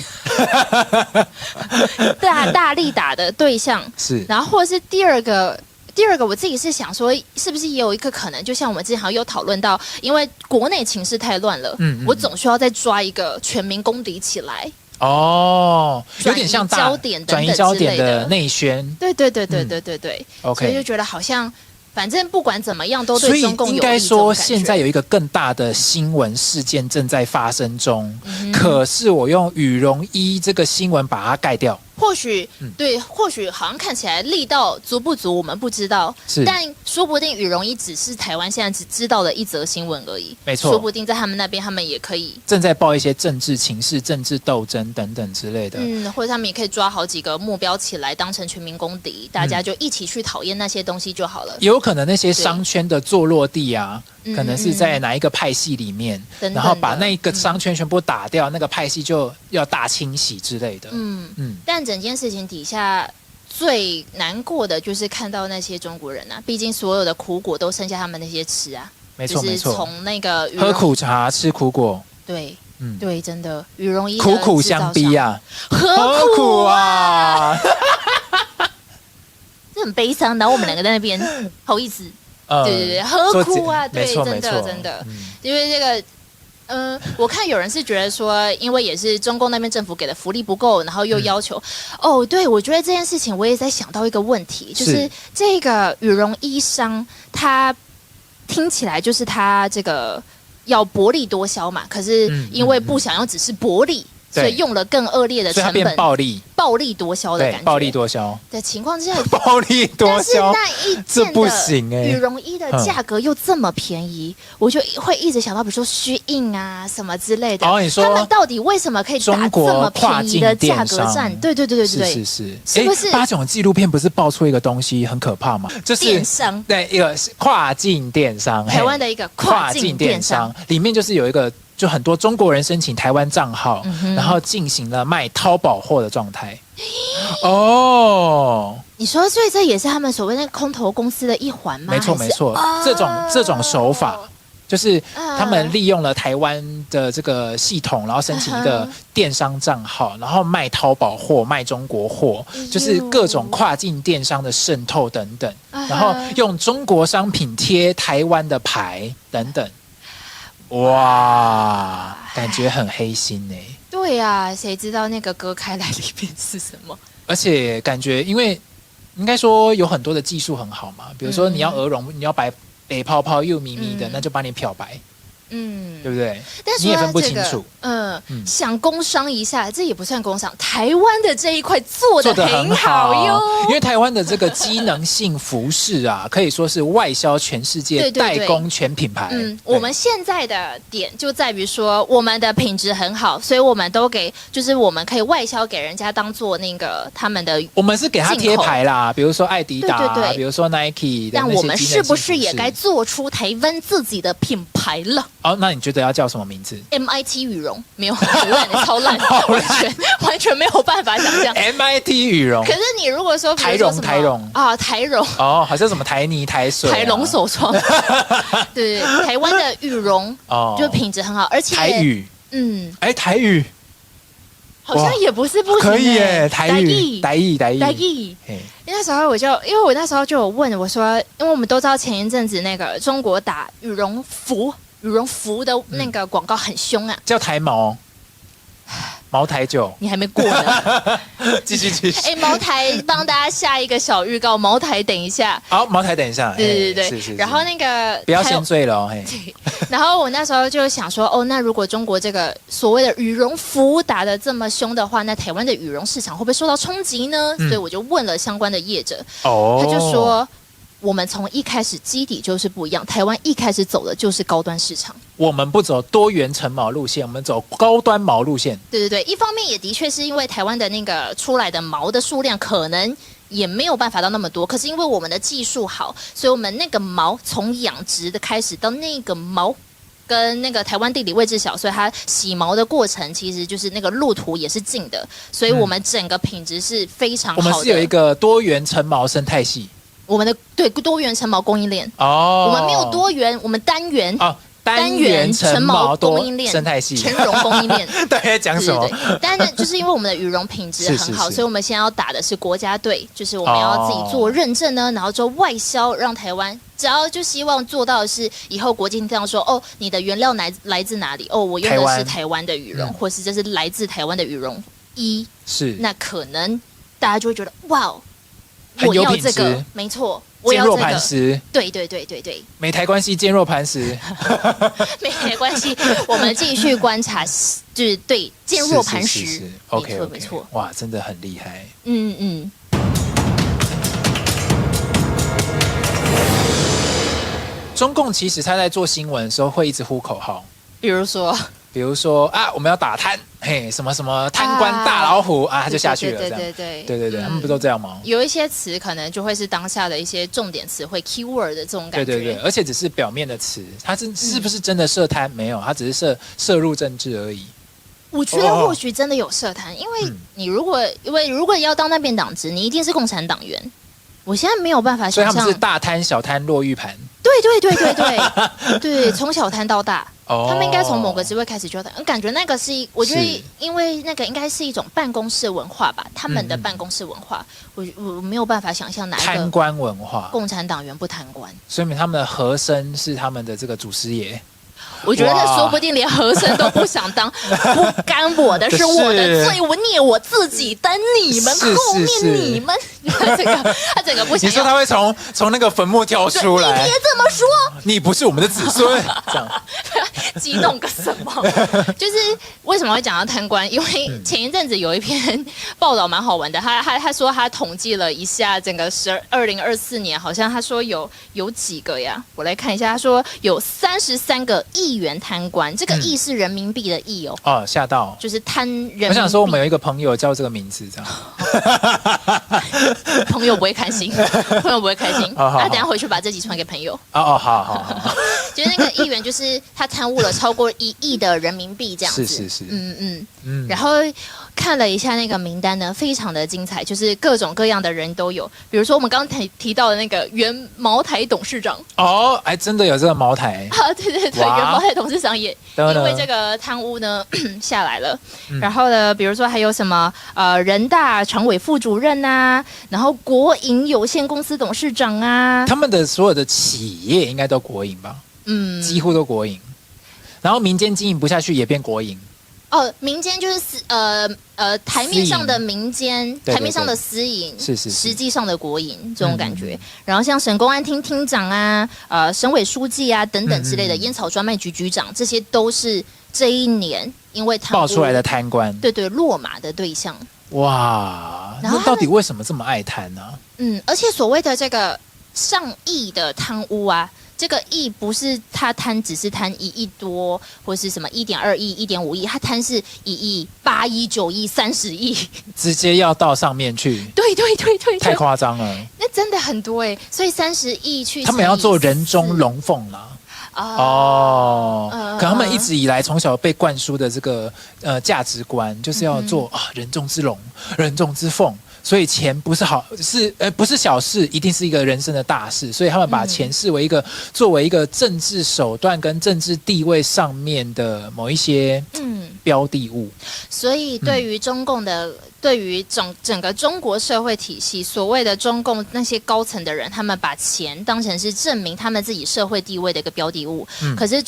S1: 大力打的对象
S2: 是，
S1: 然后或者是第二个，我自己是想说，是不是也有一个可能，就像我们之前好像有讨论到，因为国内情势太乱了，我总需要再抓一个全民公敌起来。
S2: 有点像转移焦点的内宣。
S1: 对。所以就觉得好像，反正不管怎么样，都对中共有益。
S2: 所以应该说，现在有一个更大的新闻事件正在发生中，可是我用羽绒衣这个新闻把它盖掉。
S1: 或许好像看起来力道足不足，我们不知道。但说不定羽绒衣只是台湾现在只知道的一则新闻而已。
S2: 没错，
S1: 说不定在他们那边，他们也可以
S2: 正在报一些政治情势、政治斗争等等之类的。
S1: 或者他们也可以抓好几个目标起来，当成全民公敌，大家就一起去讨厌那些东西就好了。
S2: 也有可能那些商圈的坐落地啊，可能是在哪一个派系里面，然后把那一个商圈全部打掉，那个派系就要大清洗之类的。
S1: 但整件事情底下最难过的就是看到那些中国人啊，毕竟所有的苦果都剩下他们那些吃啊。
S2: 没错，
S1: 就是从那个
S2: 喝苦茶吃苦果。
S1: 对，对，真的羽绒衣
S2: 苦苦相逼啊，
S1: 何苦啊？这很悲伤，然后我们两个在那边，好意思。对，何苦啊？对，真的，因为这个。我看有人是觉得说，因为也是中共那边政府给的福利不够，然后又要求，对，我觉得这件事情我也在想到一个问题，就是这个羽绒衣商，他听起来就是他这个要薄利多销嘛，可是因为不想要只是薄利。所以用了更恶劣的成本，
S2: 所以它变
S1: 暴力多销的感觉，
S2: 暴力多销
S1: 的情况之下，
S2: 暴力多销，
S1: 但是那一件的羽绒衣的价格又这么便宜，我就会一直想到，比如说虚印啊什么之类的。
S2: 你说
S1: 他们到底为什么可以打这么便宜的价格战？对，是不是？
S2: 八种纪录片不是爆出一个东西很可怕吗？就是
S1: 电商，
S2: 对，一个跨境电商，
S1: 台湾的一个跨境电商，
S2: 里面就是有一个。就很多中国人申请台湾账号，然后进行了卖淘宝货的状态。
S1: 你说，所以这也是他们所谓那个空投公司的一环吗？
S2: 没错，这种手法就是他们利用了台湾的这个系统，然后申请一个电商账号，然后卖淘宝货、卖中国货，就是各种跨境电商的渗透等等，然后用中国商品贴台湾的牌等等。哇，感觉很黑心欸。
S1: 对啊，谁知道那个割开来里面是什么？
S2: 而且感觉，因为应该说有很多的技术很好嘛，比如说你要鹅绒，你要白泡泡又咪咪的，那就帮你漂白。对不对？
S1: 但是
S2: 你也分不清楚。
S1: 想工商一下，这也不算工商。台湾的这一块做得很好哟，
S2: 因为台湾的这个机能性服饰啊，可以说是外销全世界，代工全品牌。
S1: 我们现在的点就在于说，我们的品质很好，所以我们都给，就是我们可以外销给人家当做那个他们的。
S2: 我们是给他贴牌啦，比如说艾迪达，比如说 Nike 的。
S1: 但我们是不是也该做出台湾自己的品牌了？
S2: 那你觉得要叫什么名字
S1: ？MIT 羽绒没有很烂的，超烂，完全没有办法想象。
S2: MIT 羽绒，
S1: 可是你如果说
S2: 台绒
S1: 啊，台绒
S2: 好像什么台泥、台水、
S1: 台龙手创，对，台湾的羽绒就品质很好，而且
S2: 台语，台语
S1: 好像也不是不行，
S2: 可以耶，台语。
S1: 那时候因为我那时候就有问我说，因为我们都知道前一阵子那个中国打羽绒服的那个广告很凶啊，
S2: 叫台毛。茅台酒，
S1: 你还没过呢。
S2: 继续。
S1: 茅台帮大家下一个小预告，茅台等一下。
S2: 好，茅台等一下。
S1: 对，
S2: 是。
S1: 然后那个
S2: 不要先醉了哦。
S1: 然后我那时候就想说，那如果中国这个所谓的羽绒服打得这么凶的话，那台湾的羽绒市场会不会受到冲击呢？所以我就问了相关的业者，他就说，我们从一开始基底就是不一样，台湾一开始走的就是高端市场。
S2: 我们不走多元成毛路线，我们走高端毛路线。
S1: 对，一方面也的确是因为台湾的那个出来的毛的数量可能也没有办法到那么多，可是因为我们的技术好，所以我们那个毛从养殖的开始到那个毛跟那个台湾地理位置小，所以它洗毛的过程其实就是那个路途也是近的，所以我们整个品质是非常好的。
S2: 我们是有一个多元成毛生态系，
S1: 我们的对多元成毛供应链我们没有多元，我们单元单元成毛供应链
S2: 生态系
S1: 全绒供应链。
S2: 对，讲什么？
S1: 对，但是就是因为我们的羽绒品质很好，所以我们现在要打的是国家队，就是我们要自己做认证呢，然后之后外销，让台湾只要就希望做到的是以后国际这样说，你的原料来自哪里？我用的是台湾的羽绒，或是这是来自台湾的羽绒衣，
S2: 是
S1: 那可能大家就会觉得哇，
S2: 我
S1: 要这个，没错。
S2: 坚若磐石，
S1: 对，
S2: 美台关系坚若磐石，
S1: 美台关系，我们继续观察，就是对坚若磐石
S2: ，OK，
S1: 没错，
S2: 哇，真的很厉害，中共其实他在做新闻的时候会一直呼口号，
S1: 比如说
S2: 我们要打贪，什么什么贪官大老虎他就下去了，对，他们不都这样吗？
S1: 有一些词可能就会是当下的一些重点词汇 keyword 的这种感觉，
S2: 对，而且只是表面的词，他是不是真的涉贪？没有，他只是涉入政治而已。
S1: 我觉得或许真的有涉贪，因为你如果要当那边党职，你一定是共产党员。我现在没有办法想象，
S2: 所以他们是大贪小贪落玉盘。
S1: 对，从小贪到大。他们应该从某个职位开始就贪，感觉那个我觉得因为那个应该是一种办公室文化吧，他们的办公室文化，我没有办法想象哪一个
S2: 贪官文化，
S1: 共产党员不贪官，
S2: 所以他们的和珅是他们的这个祖师爷。
S1: 我觉得说不定连和珅都不想当，不干我的是我的罪，我孽我自己，等你们后面你们，他整个不想。
S2: 你说他会从那个坟墓跳出来？
S1: 你别这么说，
S2: 你不是我们的子孙，这样
S1: 激动个什么？就是为什么会讲到贪官？因为前一阵子有一篇报道蛮好玩的，他说他统计了一下整个2024年，好像他说有几个呀？我来看一下，他说有33个亿元贪官，这个亿是人民币的亿哦。
S2: 吓到，
S1: 就是贪人民币。
S2: 我想说，我们有一个朋友叫这个名字，这样。
S1: 朋友不会开心，朋友不会开心。等一下回去把这集传给朋友。
S2: 好。
S1: 就是那个议员，就是他贪污了超过1亿的人民币这样子。
S2: 是。
S1: 然后看了一下那个名单呢，非常的精彩，就是各种各样的人都有。比如说我们刚刚提到的那个原茅台董事长。
S2: 还真的有这个茅台。
S1: 对，原茅台董事长也因为这个贪污呢下来了。然后呢，比如说还有什么人大常委副主任啊，然后国营有限公司董事长啊，
S2: 他们的所有的企业应该都国营吧？几乎都国营。然后民间经营不下去也变国营。
S1: 民间就是台面上的民间，台面上的私营，
S2: 是
S1: 实际上的国营这种感觉。然后像省公安厅厅长啊，省委书记啊等等之类的，烟草专卖局局长，这些都是这一年因为贪污
S2: 爆出来的贪官，
S1: 对，落马的对象。
S2: 哇，那到底为什么这么爱贪呢？
S1: 而且所谓的这个上亿的贪污啊。这个亿不是他贪，只是贪1亿多，或是什么1.2亿、1.5亿，他贪是1亿、8亿、9亿、30亿，
S2: 直接要到上面去。
S1: 对，
S2: 太夸张了。
S1: 那真的很多所以30亿去，
S2: 他们要做人中龙凤啦。可他们一直以来从小被灌输的这个价值观，就是要做人中之龙，人中之凤。所以钱不是不是小事，一定是一个人生的大事。所以他们把钱视为作为一个政治手段跟政治地位上面的某一些标的物。
S1: 所以对于中共的，对于整个中国社会体系，所谓的中共那些高层的人，他们把钱当成是证明他们自己社会地位的一个标的物。可是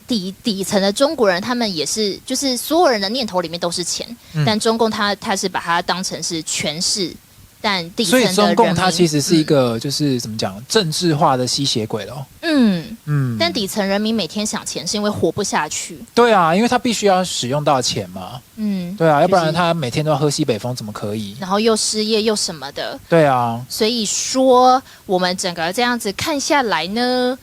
S1: 底层的中国人，他们也是，就是所有人的念头里面都是钱，但中共他是把它当成是权势，但底层的人民，
S2: 所以中共它其实是一个就是怎么讲政治化的吸血鬼咯。
S1: 但底层人民每天想钱是因为活不下去。
S2: 对啊，因为他必须要使用到钱嘛。对啊，要不然他每天都要喝西北风，怎么可以？
S1: 然后又失业又什么的。
S2: 对啊，
S1: 所以说我们整个这样子看下来呢，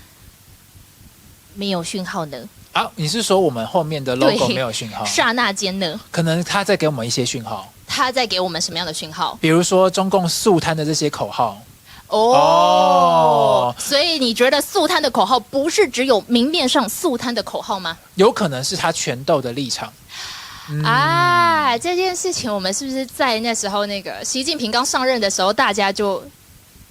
S1: 没有讯号呢。
S2: 啊，你是说我们后面的 logo 没有讯号？
S1: 刹那间呢？
S2: 可能他在给我们一些讯号。
S1: 他在给我们什么样的讯号？
S2: 比如说中共肃贪的这些口号。
S1: 所以你觉得肃贪的口号不是只有明面上肃贪的口号吗？
S2: 有可能是他权斗的立场。
S1: 这件事情我们是不是在那时候那个习近平刚上任的时候，大家就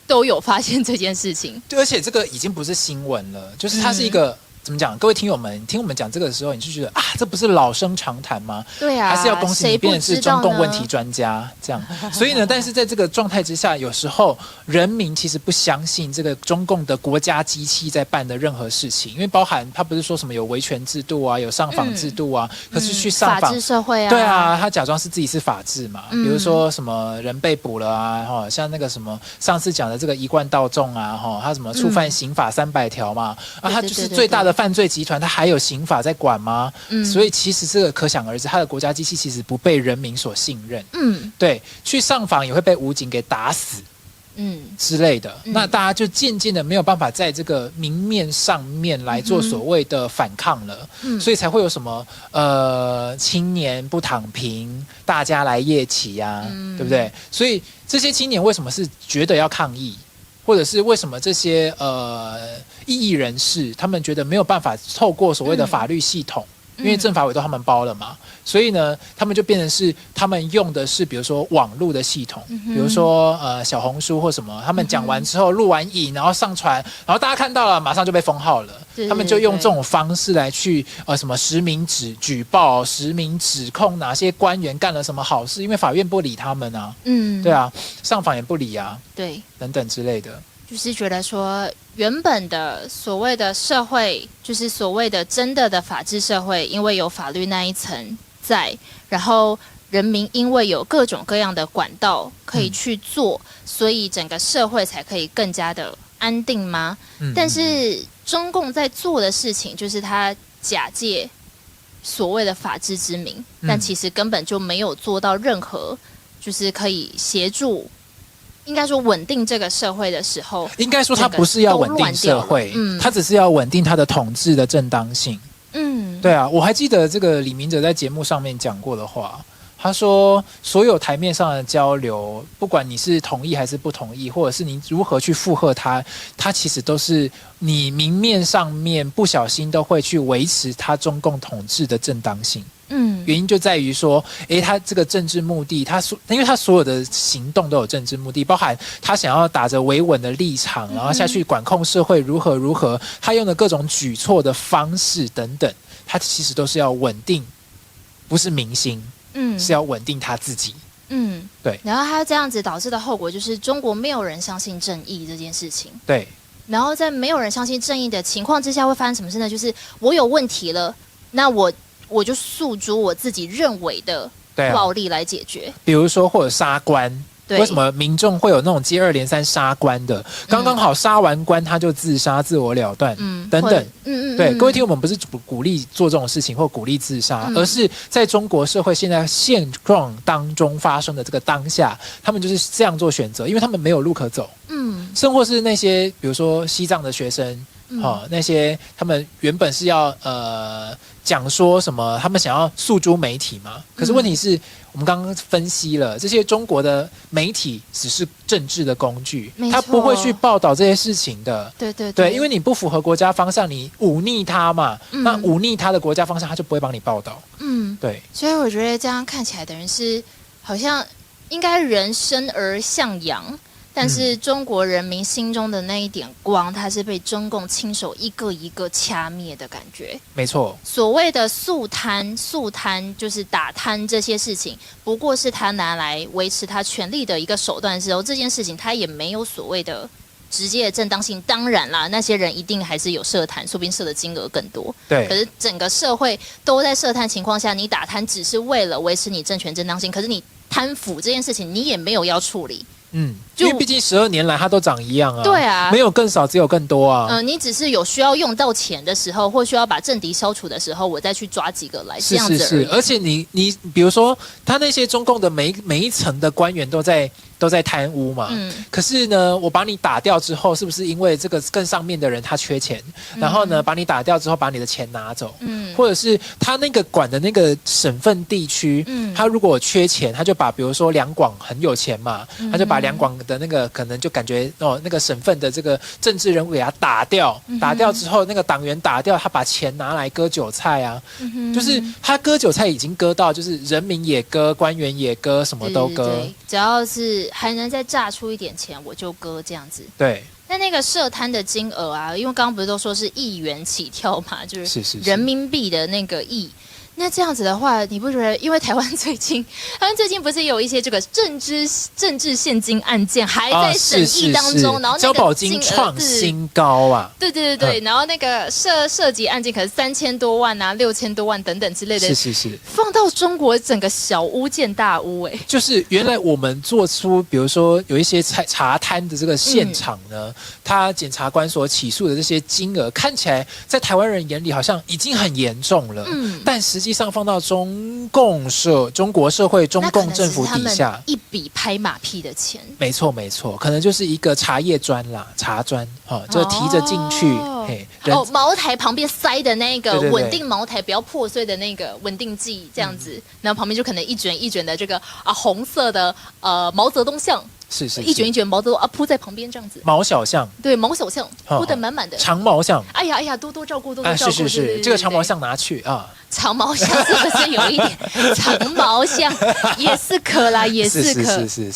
S1: 都有发现这件事情？
S2: 而且这个已经不是新闻了，就是它是一个。怎么讲？各位听友们，听我们讲这个的时候，你就觉得啊，这不是老生常谈吗？
S1: 对啊，
S2: 还是要恭喜你变成是中共问题专家这样。所以呢，但是在这个状态之下，有时候人民其实不相信这个中共的国家机器在办的任何事情，因为包含他不是说什么有维权制度啊，有上访制度啊，可是去上访
S1: 法治社会啊，
S2: 对啊，他假装是自己是法治嘛，比如说什么人被捕了啊，像那个什么上次讲的这个一贯道众啊，他什么触犯刑法300条嘛，他就是最大的犯罪集团，他还有刑法在管吗？所以其实这个可想而知，他的国家机器其实不被人民所信任。对，去上访也会被武警给打死。之类的，那大家就渐渐的没有办法在这个明面上面来做所谓的反抗了，所以才会有什么青年不躺平，大家来夜骑啊，对不对？所以这些青年为什么是觉得要抗议，或者是为什么这些异议人士他们觉得没有办法透过所谓的法律系统？因为政法委都他们包了嘛，所以呢，他们就变成是他们用的是比如说网络的系统，比如说小红书或什么，他们讲完之后录完影，然后上传，然后大家看到了，马上就被封号了。他们就用这种方式来去什么实名举报、实名指控哪些官员干了什么好事，因为法院不理他们啊，对啊，上访也不理啊，
S1: 对，
S2: 等等之类的。
S1: 就是觉得说，原本的所谓的社会，就是所谓的真的法治社会，因为有法律那一层在，然后人民因为有各种各样的管道可以去做，所以整个社会才可以更加的安定吗？但是中共在做的事情，就是他假借所谓的法治之名，但其实根本就没有做到任何，就是可以协助。应该说稳定这个社会的时候，
S2: 应该说他不是要稳定社会，他只是要稳定他的统治的正当性。对啊，我还记得这个李明哲在节目上面讲过的话，他说所有台面上的交流，不管你是同意还是不同意，或者是你如何去附和他，他其实都是你明面上面不小心都会去维持他中共统治的正当性。原因就在于说，他这个政治目的，因为他所有的行动都有政治目的，包含他想要打着维稳的立场，然后下去管控社会如何，他用的各种举措的方式等等，他其实都是要稳定，不是民心，是要稳定他自己。对。
S1: 然后他这样子导致的后果就是中国没有人相信正义这件事情。
S2: 对。
S1: 然后在没有人相信正义的情况之下，会发生什么事呢？就是我有问题了，那我就诉诸我自己认为的暴力来解决，
S2: 比如说或者杀官。为什么民众会有那种接二连三杀官的？刚刚好杀完官他就自杀、自我了断，等等。对，各位听，我们不是鼓励做这种事情或鼓励自杀，而是在中国社会现在现状当中发生的这个当下，他们就是这样做选择，因为他们没有路可走。甚或是那些比如说西藏的学生。那些他们原本是要讲说什么，他们想要诉诸媒体嘛？可是问题是我们刚刚分析了，这些中国的媒体只是政治的工具，他不会去报道这些事情的。对，因为你不符合国家方向，你忤逆他嘛，那忤逆他的国家方向，他就不会帮你报道。对。
S1: 所以我觉得这样看起来的人是好像应该人生而向阳。但是中国人民心中的那一点光，它是被中共亲手一个一个掐灭的感觉。
S2: 没错，
S1: 所谓的肃贪就是打贪这些事情，不过是他拿来维持他权力的一个手段的时候，这件事情他也没有所谓的直接的正当性，当然啦，那些人一定还是有涉贪，说不定涉的金额更多。
S2: 对，
S1: 可是整个社会都在涉贪情况下，你打贪只是为了维持你政权正当性，可是你贪腐这件事情你也没有要处理。
S2: 因为毕竟12年来它都长一样啊，
S1: 对啊，
S2: 没有更少，只有更多啊。
S1: 你只是有需要用到钱的时候，或需要把政敌消除的时候，我再去抓几个来，这样子而已。
S2: 而且你比如说，他那些中共的每一层的官员都在贪污嘛，可是呢，我把你打掉之后，是不是因为这个更上面的人他缺钱，然后呢，把你打掉之后，把你的钱拿走，或者是他那个管的那个省份地区，他如果缺钱，他就把比如说两广很有钱嘛，他就把两广的那个可能就感觉那个省份的这个政治人物给他打掉，打掉之后，那个党员打掉，他把钱拿来割韭菜啊，就是他割韭菜已经割到就是人民也割，官员也割，什么都割，
S1: 对，只要是还能再榨出一点钱，我就割这样子。
S2: 对。
S1: 那个涉贪的金额啊，因为刚刚不是都说是亿元起跳嘛，就是人民币的那个亿。那这样子的话，你不觉得？因为台湾最近不是有一些这个政治现金案件还在审议当中，然后
S2: 交保金创新高啊！
S1: 对，然后那个涉及案件可能3000多万啊、6000多万等等之类的，
S2: 是
S1: 放到中国整个小巫见大巫
S2: 就是原来我们做出，比如说有一些查贪的这个现场呢，他检察官所起诉的这些金额，看起来在台湾人眼里好像已经很严重了，但实际上放到中国社会、中共政府底下，
S1: 一笔拍马屁的钱。
S2: 没错，可能就是一个茶叶砖啦、茶砖，就提着进去。
S1: 茅台旁边塞的那个稳定茅台不要破碎的那个稳定剂，这样子，然后旁边就可能一卷一卷的这个红色的毛泽东像。
S2: 是
S1: 一卷一卷毛泽东铺在旁边这样子，
S2: 毛小象，
S1: 对，毛小象铺得满满的，
S2: 长毛象，
S1: 哎呀，多多照顾，多多照顾，
S2: 是，这个长毛象拿去啊，
S1: 长毛象是不是有一点？长毛象也是可啦，也是可，
S2: 是，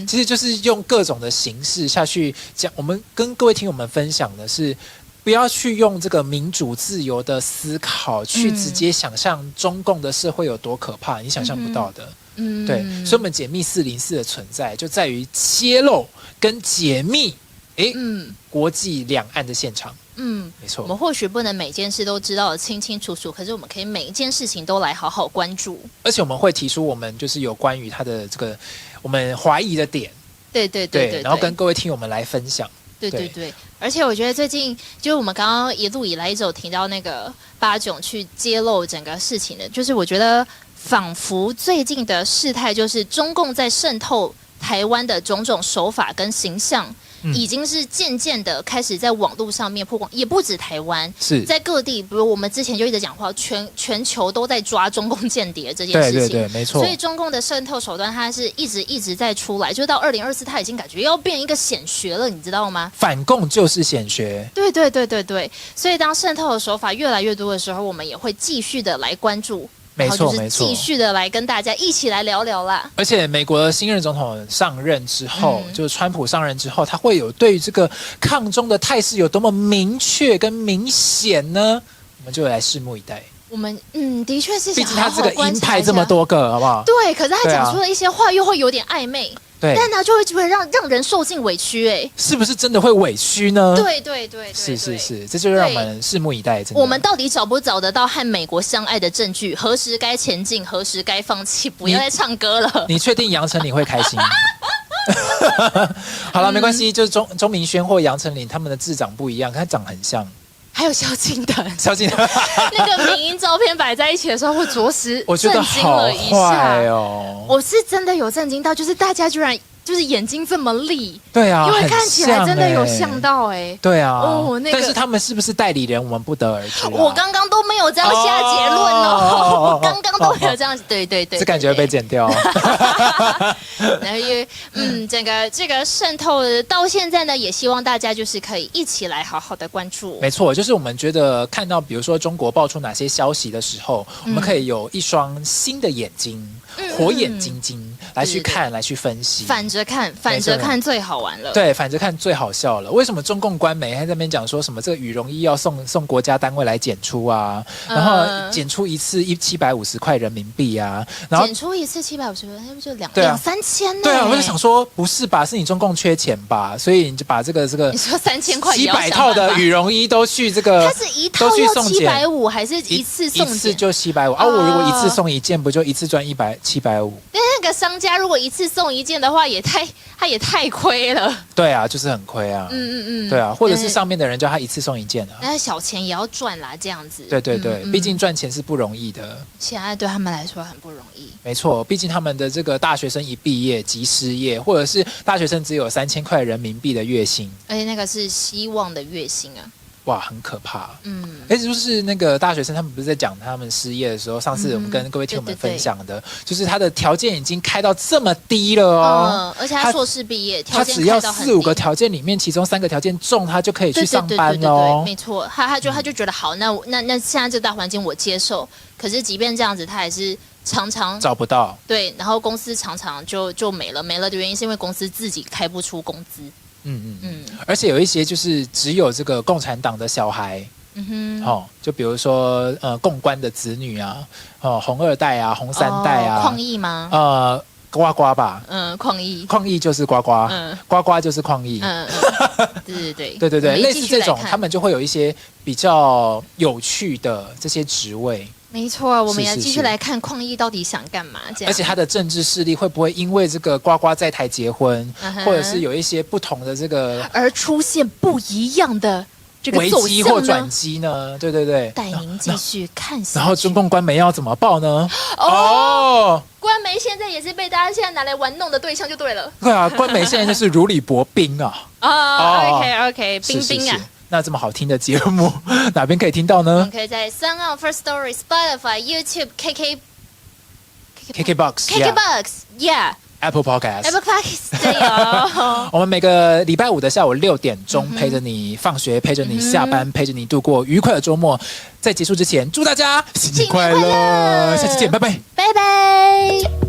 S2: 其实就是用各种的形式下去讲，我们跟各位听友们分享的是，不要去用这个民主自由的思考去直接想象中共的社会有多可怕，你想象不到的。对，所以我们解密404的存在就在于揭露跟解密，国际两岸的现场。没错。
S1: 我们或许不能每件事都知道得清清楚楚，可是我们可以每一件事情都来好好关注。
S2: 而且我们会提出我们就是有关于他的这个我们怀疑的点。
S1: 对，
S2: 然后跟各位听友们来分享。
S1: 对，而且我觉得最近就是我们刚刚一路以来一直有提到那个巴炯去揭露整个事情的，就是我觉得仿佛最近的事态就是中共在渗透台湾的种种手法跟形象，已经是渐渐的开始在网络上面曝光，也不止台湾，
S2: 是在
S1: 各地，比如我们之前就一直讲话，全球都在抓中共间谍这件事情，
S2: 对，没错。
S1: 所以中共的渗透手段，它是一直在出来，就到2024，它已经感觉要变一个显学了，你知道吗？
S2: 反共就是显学，
S1: 对。所以当渗透的手法越来越多的时候，我们也会继续的来关注。
S2: 没错，
S1: 继续的来跟大家一起来聊聊啦。
S2: 而且美国的新任总统上任之后，就是川普上任之后，他会有对于这个抗中的态势有多么明确跟明显呢？我们就来拭目以待。
S1: 我们的确是想好好观察一下，
S2: 毕竟他这个鹰派这么多个，好不好？
S1: 对，可是他讲出的一些话又会有点暧昧。
S2: 对，
S1: 但呢，就会让人受尽委屈，
S2: 是不是真的会委屈呢？
S1: 对，
S2: 是，这就让我们拭目以待。
S1: 我们到底找不找得到和美国相爱的证据？何时该前进，何时该放弃？不要再唱歌了。
S2: 你确定杨丞琳会开心？好了，没关系，就是钟明轩或杨丞琳他们的智长不一样，他长很像。
S1: 还有萧敬腾那个民音照片摆在一起的时候，会着实震惊了一下我是真的有震惊到，就是大家居然就是眼睛这么利，
S2: 对啊，
S1: 因为看起来真的有像到
S2: 对啊，但是他们是不是代理人，我们不得而知。
S1: 我刚刚都没有这样下结论我刚刚都没有这样，对，
S2: 这感觉会被剪掉。
S1: 然后因为整个这个渗透到现在呢，也希望大家就是可以一起来好好的关注。
S2: 没错，就是我们觉得看到比如说中国爆出哪些消息的时候，我们可以有一双新的眼睛，火眼金睛来去看，来去分析。
S1: 反着看最好玩了。
S2: 对，反着看最好笑了。为什么中共官媒还在那边讲说什么这个羽绒衣要送国家单位来检出啊？然后检出一次750块人民币啊，然后
S1: 检出一次750块，那不就
S2: 2、
S1: 3千呢？
S2: 对啊，我就想说，不是吧？是你中共缺钱吧？所以你就把这个
S1: 你说3000块
S2: 700套的羽绒衣都去这个，
S1: 它是一套要750，还是一次送检？
S2: 一次就750啊！我如果一次送1件，不就一次赚750？
S1: 那个商家如果一次送1件的话，他也太亏了。
S2: 对啊，就是很亏啊。对啊，或者是上面的人叫他一次送1件啊。
S1: 那小钱也要赚啦，这样子。
S2: 对，毕竟赚钱是不容易的。
S1: 现在对他们来说很不容易。
S2: 没错，毕竟他们的这个大学生一毕业即失业，或者是大学生只有3000块人民币的月薪，
S1: 而且那个是希望的月薪啊。
S2: 哇，很可怕。就是那个大学生，他们不是在讲他们失业的时候，上次我们跟各位听友们分享的，就是他的条件已经开到这么低了哦。
S1: 而且他硕士毕业，
S2: 他只要4、5个条件里面，其中3个条件中，他就可以去上班哦。
S1: 没错，他就觉得好，那现在这大环境我接受。可是即便这样子，他还是常常
S2: 找不到。
S1: 对，然后公司常常就没了的原因是因为公司自己开不出工资。而且有一些就是只有这个共产党的小孩，就比如说共官的子女啊，红2代啊，红3代啊，矿役吗？
S2: 呱呱吧，矿役就是呱呱，呱呱就是矿役，对，类似这种，他们就会有一些比较有趣的这些职位。
S1: 没错，我们要继续来看矿役到底想干嘛这样。
S2: 而且他的政治势力会不会因为这个呱呱在台结婚，或者是有一些不同的这个
S1: 而出现不一样的这个
S2: 危机或转机呢？对，
S1: 带您继续看下去。
S2: 然后中共官媒要怎么报呢？
S1: 官媒现在也是被大家现在拿来玩弄的对象就对了。
S2: 对啊，官媒现在就是如履薄冰啊。
S1: OK， 冰啊。
S2: 那这么好听的节目，哪边可以听到呢？我
S1: 们可以在SoundOn、First Story、Spotify、YouTube、KKBox、Apple
S2: Podcast
S1: 都有。
S2: 我们每个礼拜5的下午6点钟，陪着你放学，陪着你下班，陪着你度过愉快的周末。在结束之前，祝大家新年快乐！下期见，拜拜，
S1: 拜拜。